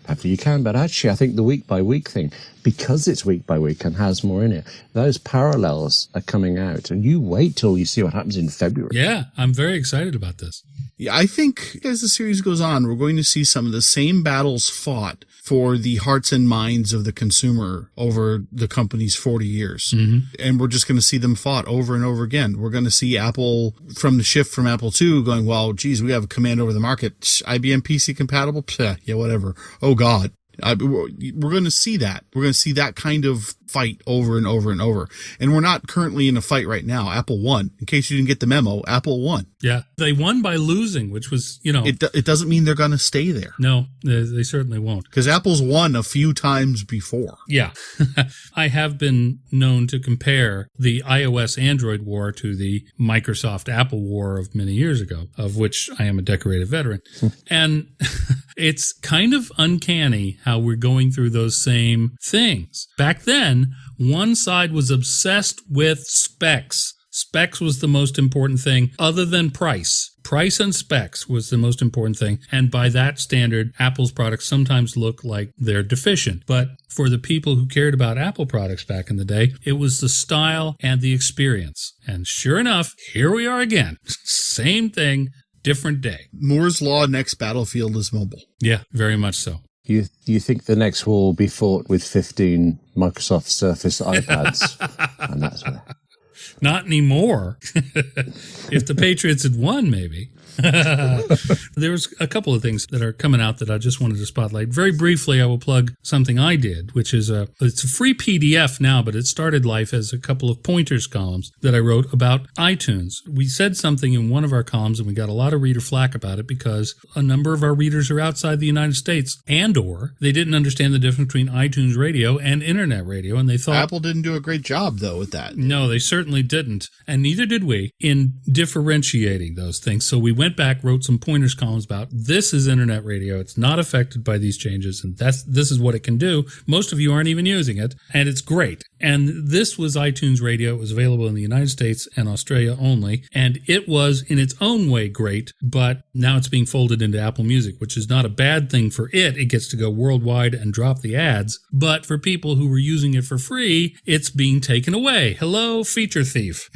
hopefully you can, but actually I think the week-by-week thing, because it's week by week and has more in it, those parallels are coming out, and you wait till you see what happens in February. Yeah, I'm very excited about this. Yeah, I think as the series goes on, we're going to see some of the same battles fought for the hearts and minds of the consumer over the company's 40 years. Mm-hmm. And we're just going to see them fought over and over again. We're going to see Apple, from the shift from Apple II, going, well, geez, we have a command over the market. IBM PC compatible? Yeah, whatever. Oh, God. We're going to see that. We're going to see that kind of fight over and over and over. And we're not currently in a fight right now. Apple won. In case you didn't get the memo, Apple won. Yeah. They won by losing, which was, It doesn't mean they're going to stay there. No, they certainly won't. Because Apple's won a few times before. Yeah. I have been known to compare the iOS-Android war to the Microsoft-Apple war of many years ago, of which I am a decorated veteran. And it's kind of uncanny how we're going through those same things. Back then, one side was obsessed with specs. Specs was the most important thing other than price. Price and specs was the most important thing. And by that standard, Apple's products sometimes look like they're deficient. But for the people who cared about Apple products back in the day, it was the style and the experience. And sure enough, here we are again. Same thing, different day. Moore's Law next battlefield is mobile. Yeah, very much so. You think the next war will be fought with 15 Microsoft Surface iPads? And that's where. Not anymore. If the Patriots had won, maybe. There was a couple of things that are coming out that I just wanted to spotlight. Very briefly, I will plug something I did, which is it's a free PDF now, but it started life as a couple of pointers columns that I wrote about iTunes. We said something in one of our columns, and we got a lot of reader flack about it because a number of our readers are outside the United States, or they didn't understand the difference between iTunes Radio and Internet Radio, and they thought Apple didn't do a great job, though, with that. No, they certainly didn't, and neither did we in differentiating those things. So we went back, wrote some pointers columns about this is Internet Radio. It's not affected by these changes, and this is what it can do. Most of you aren't even using it, and it's great. And this was iTunes Radio. It was available in the United States and Australia only, and it was in its own way great, but now it's being folded into Apple Music, which is not a bad thing for it. It gets to go worldwide and drop the ads, but for people who were using it for free, it's being taken away. Hello, feature thief.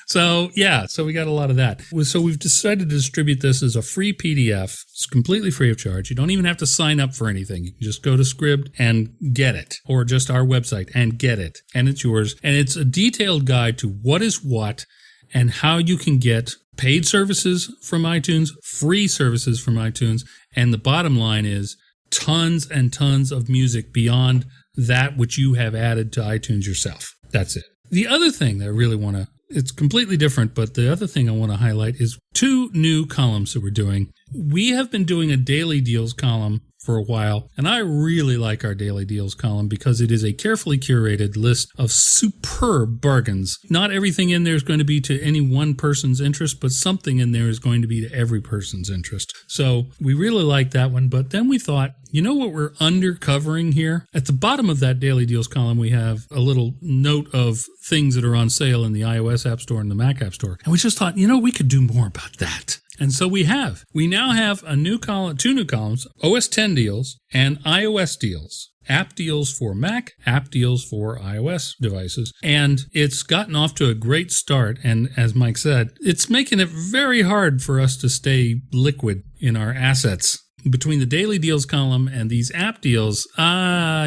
So we got a lot of that. So we've decided to distribute this as a free PDF. It's completely free of charge. You don't even have to sign up for anything. You can just go to Scribd and get it, or just our website and get it, and it's yours. And it's a detailed guide to what is what and how you can get paid services from iTunes, free services from iTunes, and the bottom line is tons and tons of music beyond that which you have added to iTunes yourself. That's it. The other thing that I really want to, it's completely different, but the other thing I want to highlight is two new columns that we're doing. we have been doing a daily deals column for a while, and I really like our daily deals column because it is a carefully curated list of superb bargains. Not everything in there is going to be to any one person's interest, but something in there is going to be to every person's interest. So we really like that one, but then we thought, you know what we're undercovering here? At the bottom of that daily deals column, we have a little note of things that are on sale in the iOS App Store and the Mac App Store. And we just thought, we could do more about that. And so we have. We now have a new column, 2 new columns, OS X deals and iOS deals. App deals for Mac, app deals for iOS devices. And it's gotten off to a great start. And as Mike said, it's making it very hard for us to stay liquid in our assets. Between the daily deals column and these app deals, my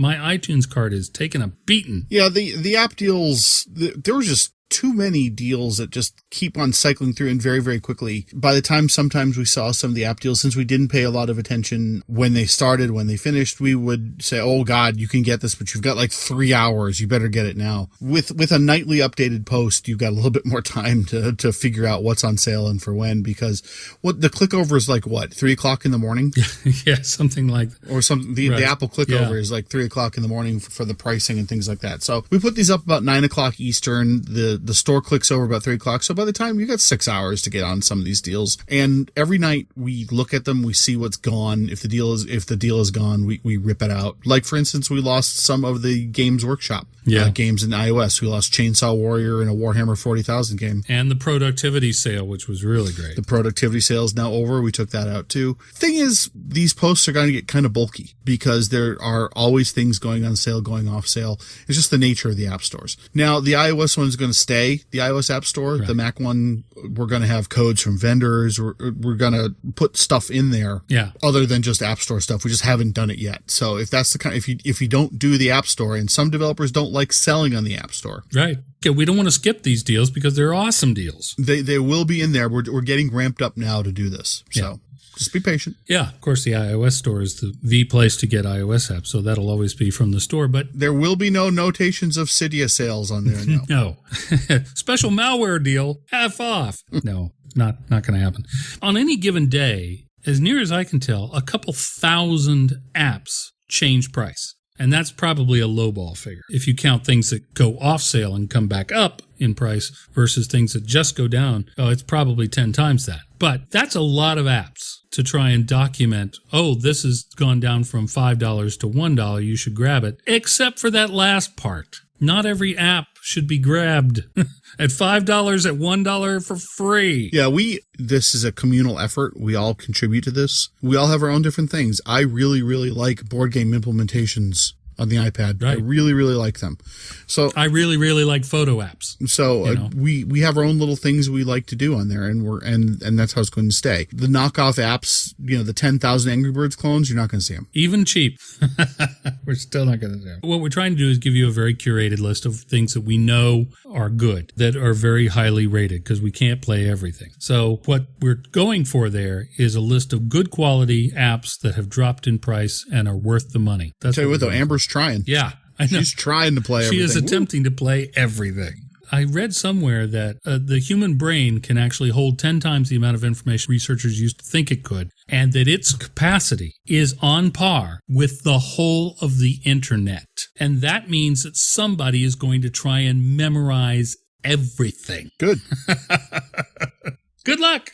iTunes card is taking a beating. Yeah, the app deals, there were just too many deals that just keep on cycling through and very, very quickly. By the time sometimes we saw some of the app deals, since we didn't pay a lot of attention when they started, when they finished, we would say, oh God, you can get this, but you've got like 3 hours. You better get it now. With a nightly updated post, you've got a little bit more time to figure out what's on sale and for when, because the clickover is like what, 3 o'clock in the morning? Yeah, something like that. Or something. The Apple clickover is like 3 o'clock in the morning for the pricing and things like that. So we put these up about 9 o'clock Eastern. The store clicks over about 3 o'clock. So by the time you got 6 hours to get on some of these deals, and every night we look at them, we see what's gone. If the deal is gone, we rip it out. Like for instance, we lost some of the Games Workshop games in iOS. We lost Chainsaw Warrior and a Warhammer 40,000 game, and the productivity sale, which was really great. The productivity sale is now over. We took that out too. Thing is, these posts are going to get kind of bulky because there are always things going on sale, going off sale. It's just the nature of the app stores. Now the iOS one is going to stay. The iOS App Store, right. The Mac one, we're going to have codes from vendors. We're going to put stuff in there, other than just App Store stuff. We just haven't done it yet. So if that's the kind, if you don't do the App Store, and some developers don't like selling on the App Store, right? Okay, we don't want to skip these deals because they're awesome deals. They will be in there. We're getting ramped up now to do this. So. Just be patient. Yeah, of course, the iOS store is the place to get iOS apps, so that'll always be from the store. But there will be no notations of Cydia sales on there. No. Special malware deal, half off. No, not going to happen. On any given day, as near as I can tell, a couple thousand apps change price. And that's probably a lowball figure. If you count things that go off sale and come back up in price versus things that just go down, it's probably 10 times that. But that's a lot of apps to try and document, this has gone down from $5 to $1, you should grab it, except for that last part. Not every app should be grabbed at $5, at $1 for free. Yeah, this is a communal effort. We all contribute to this. We all have our own different things. I really, really like board game implementations on the iPad. Right. I really, really like them. So I really, really like photo apps. So we have our own little things we like to do on there, and that's how it's going to stay. The knockoff apps, the 10,000 Angry Birds clones, you're not going to see them. Even cheap. We're still not going to see them. What we're trying to do is give you a very curated list of things that we know are good, that are very highly rated, because we can't play everything. So what we're going for there is a list of good quality apps that have dropped in price and are worth the money. That's Tell you what, though, Amber's trying. Yeah, I know. She's trying to play everything. She is attempting to play everything. I read somewhere that the human brain can actually hold 10 times the amount of information researchers used to think it could, and that its capacity is on par with the whole of the internet. And that means that somebody is going to try and memorize everything. Good. Good luck.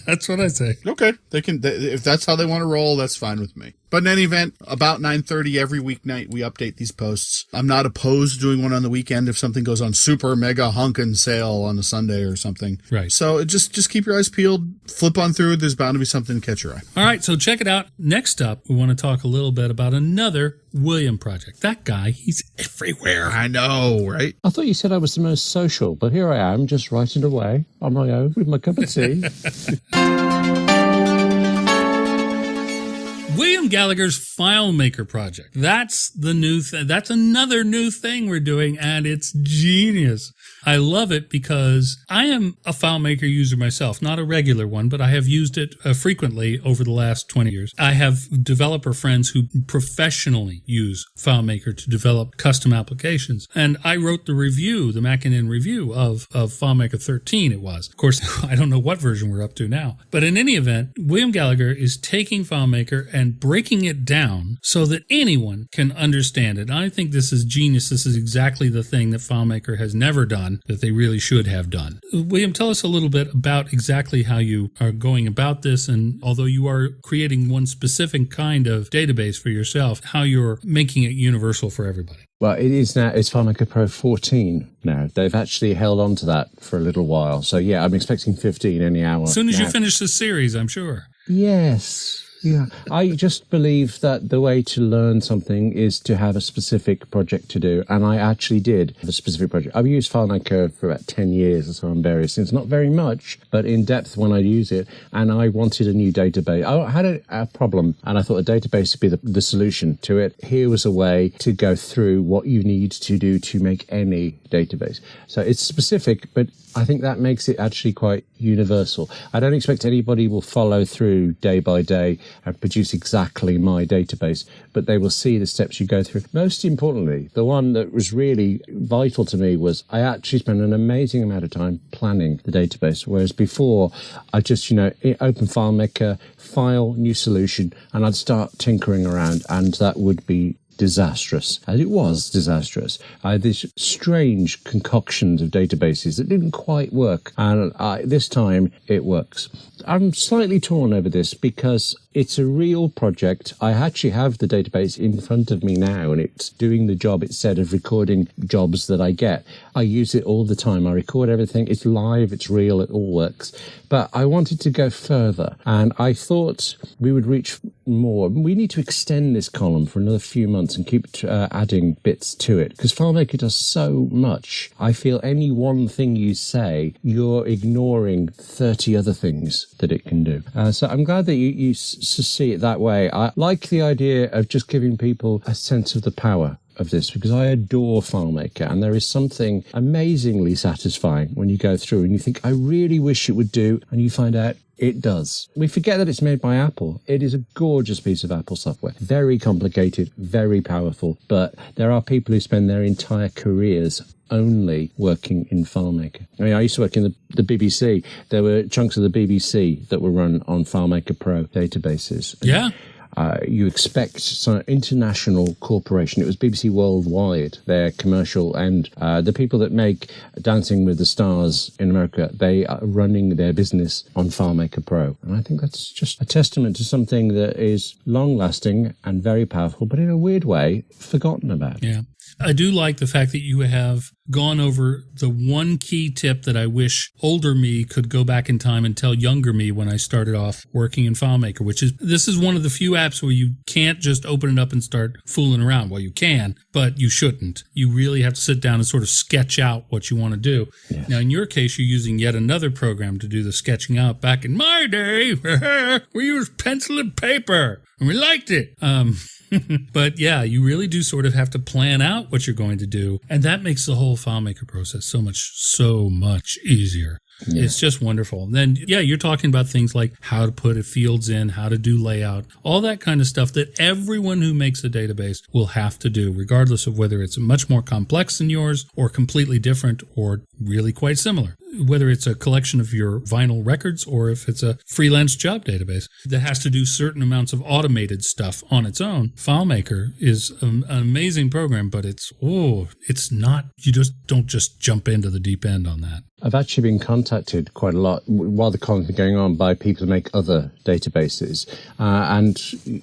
That's what I say. Okay. If that's how they want to roll, that's fine with me. But in any event, about 9:30 every weeknight, we update these posts. I'm not opposed to doing one on the weekend if something goes on super mega hunkin' sale on a Sunday or something. Right. So just keep your eyes peeled, flip on through. There's bound to be something to catch your eye. All right, so check it out. Next up, we want to talk a little bit about another William project. That guy, he's everywhere. I know, right? I thought you said I was the most social, but here I am, just writing away on my own with my cup of tea. William Gallagher's FileMaker project. That's the new thing. That's another new thing we're doing, and it's genius. I love it because I am a FileMaker user myself, not a regular one, but I have used it frequently over the last 20 years. I have developer friends who professionally use FileMaker to develop custom applications, and I wrote the review, the MacNN review of FileMaker 13 it was. Of course, I don't know what version we're up to now, but in any event, William Gallagher is taking FileMaker and breaking it down so that anyone can understand it. And I think this is genius. This is exactly the thing that FileMaker has never done that they really should have done. William, tell us a little bit about exactly how you are going about this, and although you are creating one specific kind of database for yourself, how you're making it universal for everybody. Well, it is now, it's Filemaker Pro 14 now. They've actually held on to that for a little while. So yeah, I'm expecting 15 any hour. As soon as now. you finish this series, I'm sure. Yes. Yeah, I just believe that the way to learn something is to have a specific project to do. And I actually did have a specific project. I've used FileMaker for about 10 years or so on various things. Not very much, but in depth when I use it. And I wanted a new database. I had a problem, and I thought a database would be the solution to it. Here was a way to go through what you need to do to make any database. So it's specific, but I think that makes it actually quite universal. I don't expect anybody will follow through day by day and produce exactly my database, but they will see the steps you go through. Most importantly, the one that was really vital to me was I actually spent an amazing amount of time planning the database, whereas before I just, open FileMaker, file, new solution, and I'd start tinkering around, and that would be disastrous. And it was disastrous. I had these strange concoctions of databases that didn't quite work. And this time it works. I'm slightly torn over this because it's a real project. I actually have the database in front of me now, and it's doing the job it said of recording jobs that I get. I use it all the time. I record everything. It's live. It's real. It all works. But I wanted to go further, and I thought we would reach more. We need to extend this column for another few months and keep adding bits to it, because FileMaker does so much. I feel any one thing you say, you're ignoring 30 other things that it can do. So I'm glad that you see it that way. I like the idea of just giving people a sense of the power of this, because I adore FileMaker, and there is something amazingly satisfying when you go through and you think, I really wish it would do, and you find out it does. We forget that it's made by Apple. It is a gorgeous piece of Apple software. Very complicated, very powerful, but there are people who spend their entire careers only working in FileMaker. I mean, I used to work in the BBC. There were chunks of the BBC that were run on FileMaker Pro databases. Yeah. You expect some international corporation. It was BBC Worldwide, their commercial, and the people that make Dancing with the Stars in America, they are running their business on FileMaker Pro. And I think that's just a testament to something that is long-lasting and very powerful, but in a weird way, forgotten about. Yeah. I do like the fact that you have gone over the one key tip that I wish older me could go back in time and tell younger me when I started off working in FileMaker, which is, this is one of the few apps where you can't just open it up and start fooling around. Well, you can, but you shouldn't. You really have to sit down and sort of sketch out what you want to do. Yes. Now, in your case, you're using yet another program to do the sketching out. Back in my day, we used pencil and paper, and we liked it. But yeah, you really do sort of have to plan out what you're going to do. And that makes the whole FileMaker process so much easier. Yeah. It's just wonderful. Then, yeah, you're talking about things like how to put fields in, how to do layout, all that kind of stuff that everyone who makes a database will have to do, regardless of whether it's much more complex than yours or completely different or really quite similar. Whether it's a collection of your vinyl records or if it's a freelance job database that has to do certain amounts of automated stuff on its own. FileMaker is an amazing program, but it's not, you just don't just jump into the deep end on that. I've actually been contacted quite a lot while the column's been going on by people who make other databases. And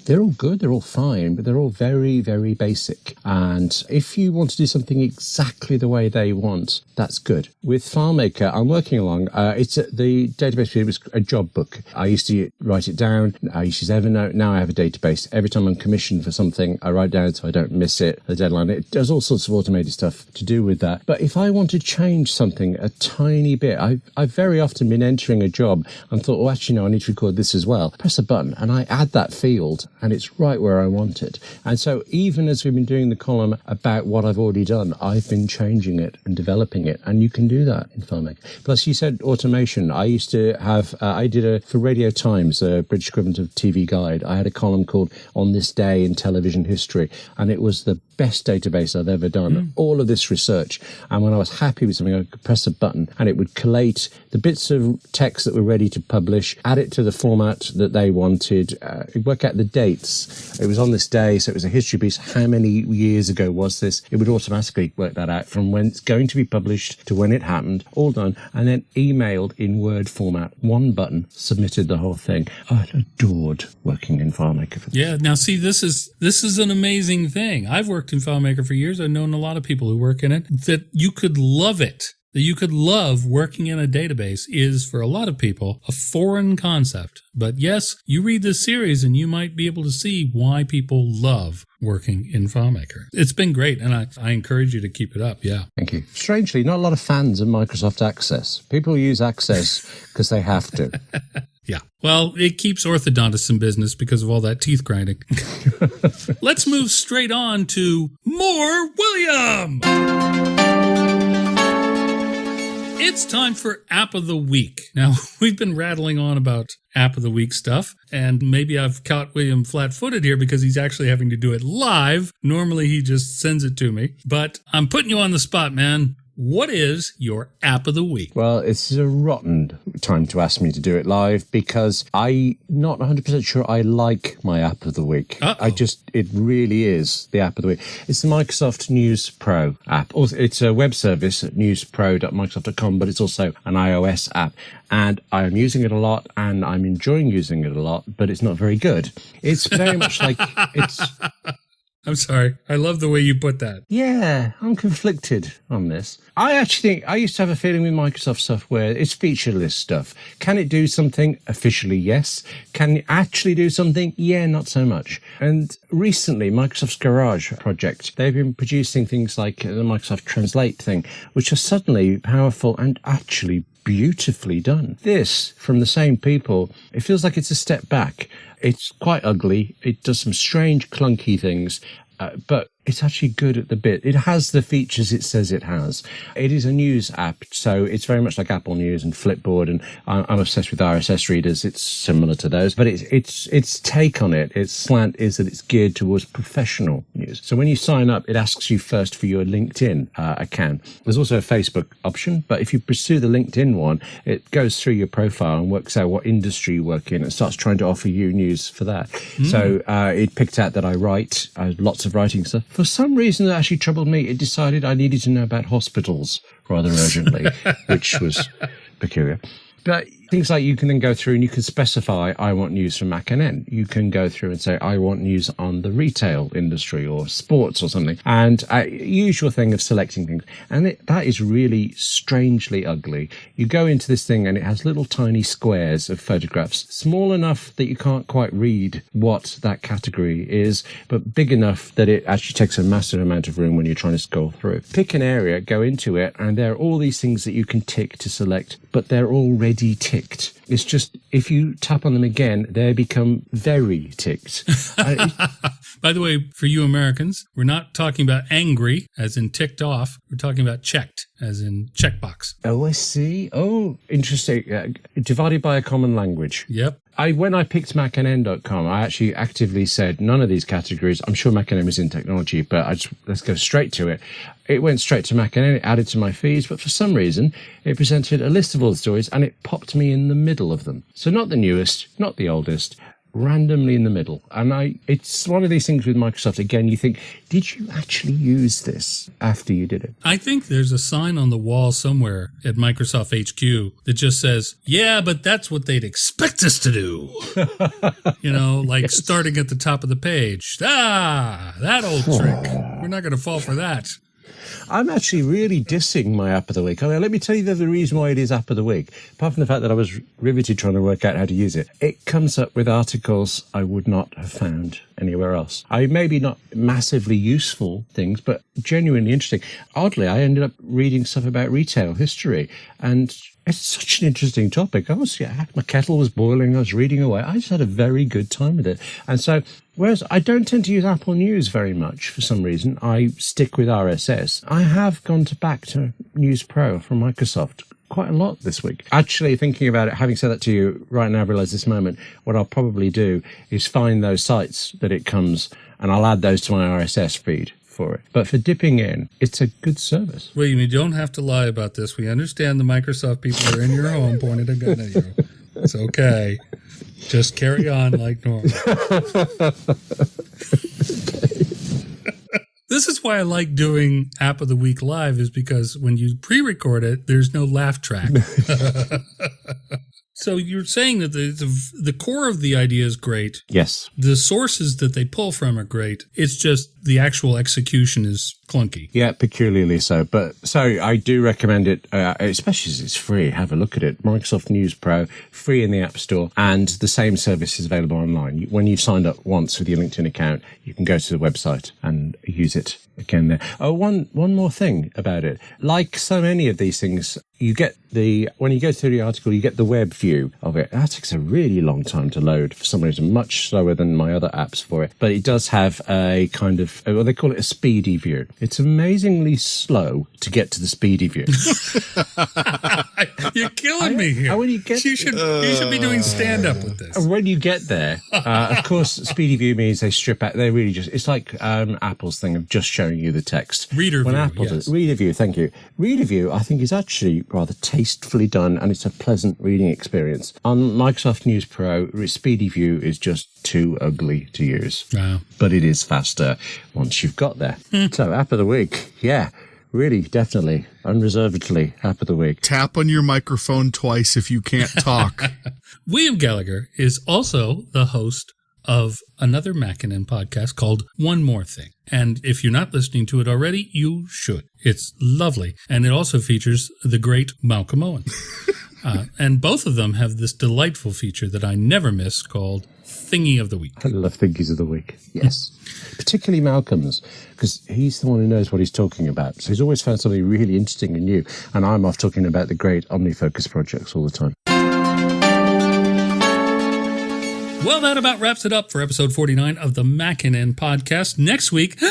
they're all good, they're all fine, but they're all very, very basic. And if you want to do something exactly the way they want, that's good. good. With FileMaker, I'm working along. The database was a job book. I used to write it down. I used to use Evernote. Now I have a database. Every time I'm commissioned for something, I write down so I don't miss it, the deadline. It does all sorts of automated stuff to do with that. But if I want to change something a tiny bit, I've very often been entering a job and thought, oh, actually, no, I need to record this as well. Press a button and I add that field and it's right where I want it. And so even as we've been doing the column about what I've already done, I've been changing it and developing it. And you can do that in FileMaker. Plus, you said automation. I used to have, for Radio Times, a British equivalent of TV Guide, I had a column called On This Day in Television History. And it was the best database I've ever done. All of this research. And when I was happy with something, I could press a button and it would collate the bits of text that were ready to publish, add it to the format that they wanted, work out the dates. It was on this day, so it was a history piece. How many years ago was this? It would automatically work that out from when it's going to be published to when it happened, all done, and then emailed in Word format. One button, submitted the whole thing. I adored working in FileMaker. Yeah, now see, this is an amazing thing. I've worked in FileMaker for years. I've known a lot of people who work in it, that you could love it. That you could love working in a database is, for a lot of people, a foreign concept. But yes, you read this series and you might be able to see why people love working in FileMaker. It's been great, and I encourage you to keep it up, yeah. Thank you. Strangely, not a lot of fans of Microsoft Access. People use Access because they have to. Yeah. Well, it keeps orthodontists in business because of all that teeth grinding. Let's move straight on to more William! It's time for App of the Week. Now, we've been rattling on about App of the Week stuff, and maybe I've caught William flat-footed here because he's actually having to do it live. Normally, he just sends it to me. But I'm putting you on the spot, man. What is your App of the Week? Well, it's a rotten time to ask me to do it live because I'm not 100% sure I like my App of the Week. It really is the App of the Week. It's the Microsoft News Pro app. It's a web service at newspro.microsoft.com, but it's also an iOS app. And I'm using it a lot and I'm enjoying using it a lot, but it's not very good. It's very much like I'm sorry. I love the way you put that. Yeah, I'm conflicted on this. I actually think I used to have a feeling with Microsoft stuff where it's featureless stuff. Can it do something? Officially, yes. Can it actually do something? Yeah, not so much. And recently, Microsoft's Garage project, they've been producing things like the Microsoft Translate thing, which are suddenly powerful and actually beautifully done. This, from the same people, it feels like it's a step back. It's quite ugly. It does some strange, clunky things, but it's actually good at the bit. It has the features it says it has. It is a news app, so it's very much like Apple News and Flipboard, and I'm obsessed with RSS readers. It's similar to those, but its take on it, its slant is that it's geared towards professional news. So when you sign up, it asks you first for your LinkedIn account. There's also a Facebook option, but if you pursue the LinkedIn one, it goes through your profile and works out what industry you work in and starts trying to offer you news for that. So it picked out that I write lots of writing stuff. For some reason that actually troubled me, it decided I needed to know about hospitals rather urgently, which was peculiar. But things like you can then go through and you can specify, I want news from MacNN. You can go through and say, I want news on the retail industry or sports or something. And usual thing of selecting things. And that is really strangely ugly. You go into this thing and it has little tiny squares of photographs, small enough that you can't quite read what that category is, but big enough that it actually takes a massive amount of room when you're trying to scroll through. Pick an area, go into it, and there are all these things that you can tick to select, but they're already ticked. It's just, if you tap on them again, they become very ticked. By the way, for you Americans, we're not talking about angry, as in ticked off. We're talking about checked, as in checkbox. Oh, I see. Oh, interesting. Divided by a common language. Yep. When I picked MacNN.com, I actually actively said none of these categories. I'm sure MacNN was in technology, but let's go straight to it. It went straight to MacNN, it added to my feeds, but for some reason, it presented a list of all the stories and it popped me in the middle of them. So not the newest, not the oldest, randomly in the middle. And it's one of these things with Microsoft. Again, you think, did you actually use this after you did it? I think there's a sign on the wall somewhere at Microsoft HQ that just says, yeah, but that's what they'd expect us to do. Yes. Starting at the top of the page. That old trick. We're not going to fall for that. I'm actually really dissing my app of the week. I mean, let me tell you the reason why it is app of the week. Apart from the fact that I was riveted trying to work out how to use it, it comes up with articles I would not have found anywhere else. Maybe not massively useful things, but genuinely interesting. Oddly, I ended up reading stuff about retail history, and it's such an interesting topic. My kettle was boiling. I was reading away. I just had a very good time with it. And so, whereas I don't tend to use Apple News very much for some reason, I stick with RSS. I have gone back to News Pro from Microsoft quite a lot this week. Actually, thinking about it, having said that to you right now, I realise this moment, what I'll probably do is find those sites that it comes, and I'll add those to my RSS feed for it. But for dipping in, it's a good service. William, you don't have to lie about this. We understand the Microsoft people are in your home pointing a gun at you. It's okay. Just carry on like normal. This is why I like doing App of the Week live, is because when you pre-record it, there's no laugh track. So you're saying that the core of the idea is great. Yes. The sources that they pull from are great. It's just the actual execution is clunky. Yeah, peculiarly so. But so I do recommend it, especially as it's free. Have a look at it. Microsoft News Pro, free in the App Store, and the same service is available online. When you've signed up once with your LinkedIn account, you can go to the website and use it again there. Oh, one more thing about it. Like so many of these things, when you go through the article, you get the web view of it. That takes a really long time to load for some reason, much slower than my other apps for it. But it does have a kind of, they call it a speedy view. It's amazingly slow to get to the speedy view. You're killing me here. When you should be doing stand-up with this. When you get there, of course, speedy view means they strip out. They really just, it's like Apple's thing of just showing you the text. Reader view, thank you. Reader view, I think, is actually rather tastefully done, and it's a pleasant reading experience. On Microsoft News Pro, speedy view is just too ugly to use. Wow. But it is faster once you've got there. So, app of the week, yeah. Really, definitely, unreservedly, app of the week. Tap on your microphone twice if you can't talk. William Gallagher is also the host of another MacNN podcast called One More Thing. And if you're not listening to it already, you should. It's lovely. And it also features the great Malcolm Owen. And both of them have this delightful feature that I never miss called Thingy of the Week. I love Thingies of the Week. Yes. Particularly Malcolm's, because he's the one who knows what he's talking about. So he's always found something really interesting and new. And I'm off talking about the great OmniFocus projects all the time. Well, that about wraps it up for episode 49 of the MacNN podcast. Next week,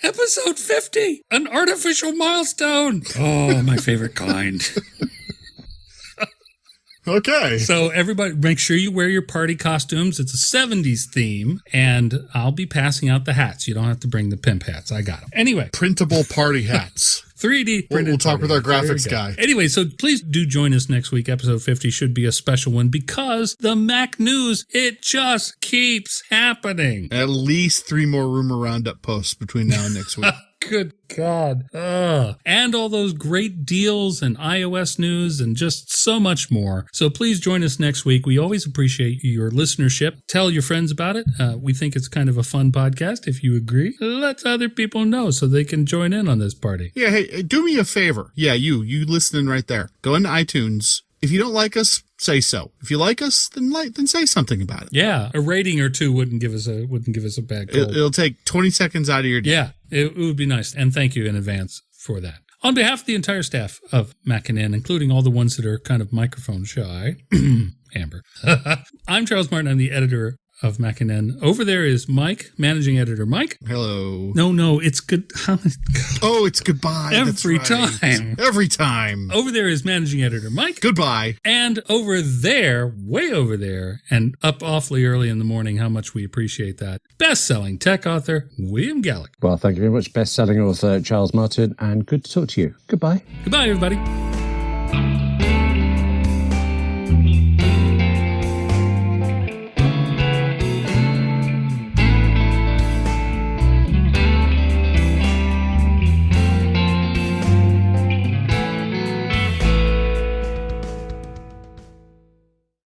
episode 50, an artificial milestone. Oh, my favorite kind. Okay. So everybody, make sure you wear your party costumes. It's a 70s theme, and I'll be passing out the hats. You don't have to bring the pimp hats. I got them. Anyway. Printable party hats. 3D printed. We'll talk with our graphics guy. Anyway, so please do join us next week. Episode 50 should be a special one because the Mac news, it just keeps happening. At least 3 more rumor roundup posts between now and next week. Good God. And all those great deals and iOS news and just so much more. So please join us next week. We always appreciate your listenership. Tell your friends about it. We think it's kind of a fun podcast. If you agree, let other people know so they can join in on this party. Yeah, hey, do me a favor. Yeah, you listening right there. Go into iTunes. If you don't like us, say so. If you like us, then say something about it. Yeah, a rating or two wouldn't give us a bad goal. It'll take 20 seconds out of your day. Yeah, it would be nice. And thank you in advance for that. On behalf of the entire staff of MacNN, including all the ones that are kind of microphone shy, Amber. I'm Charles Martin. I'm the editor of MacNN. Over there is Mike, managing editor Mike. Hello. No, it's good. Oh, it's goodbye. Every That's right. time. Every time. Over there is managing editor Mike. Goodbye. And over there, way over there, and up awfully early in the morning, how much we appreciate that, best-selling tech author William Gallagher. Well, thank you very much, best-selling author Charles Martin, and good to talk to you. Goodbye. Goodbye, everybody.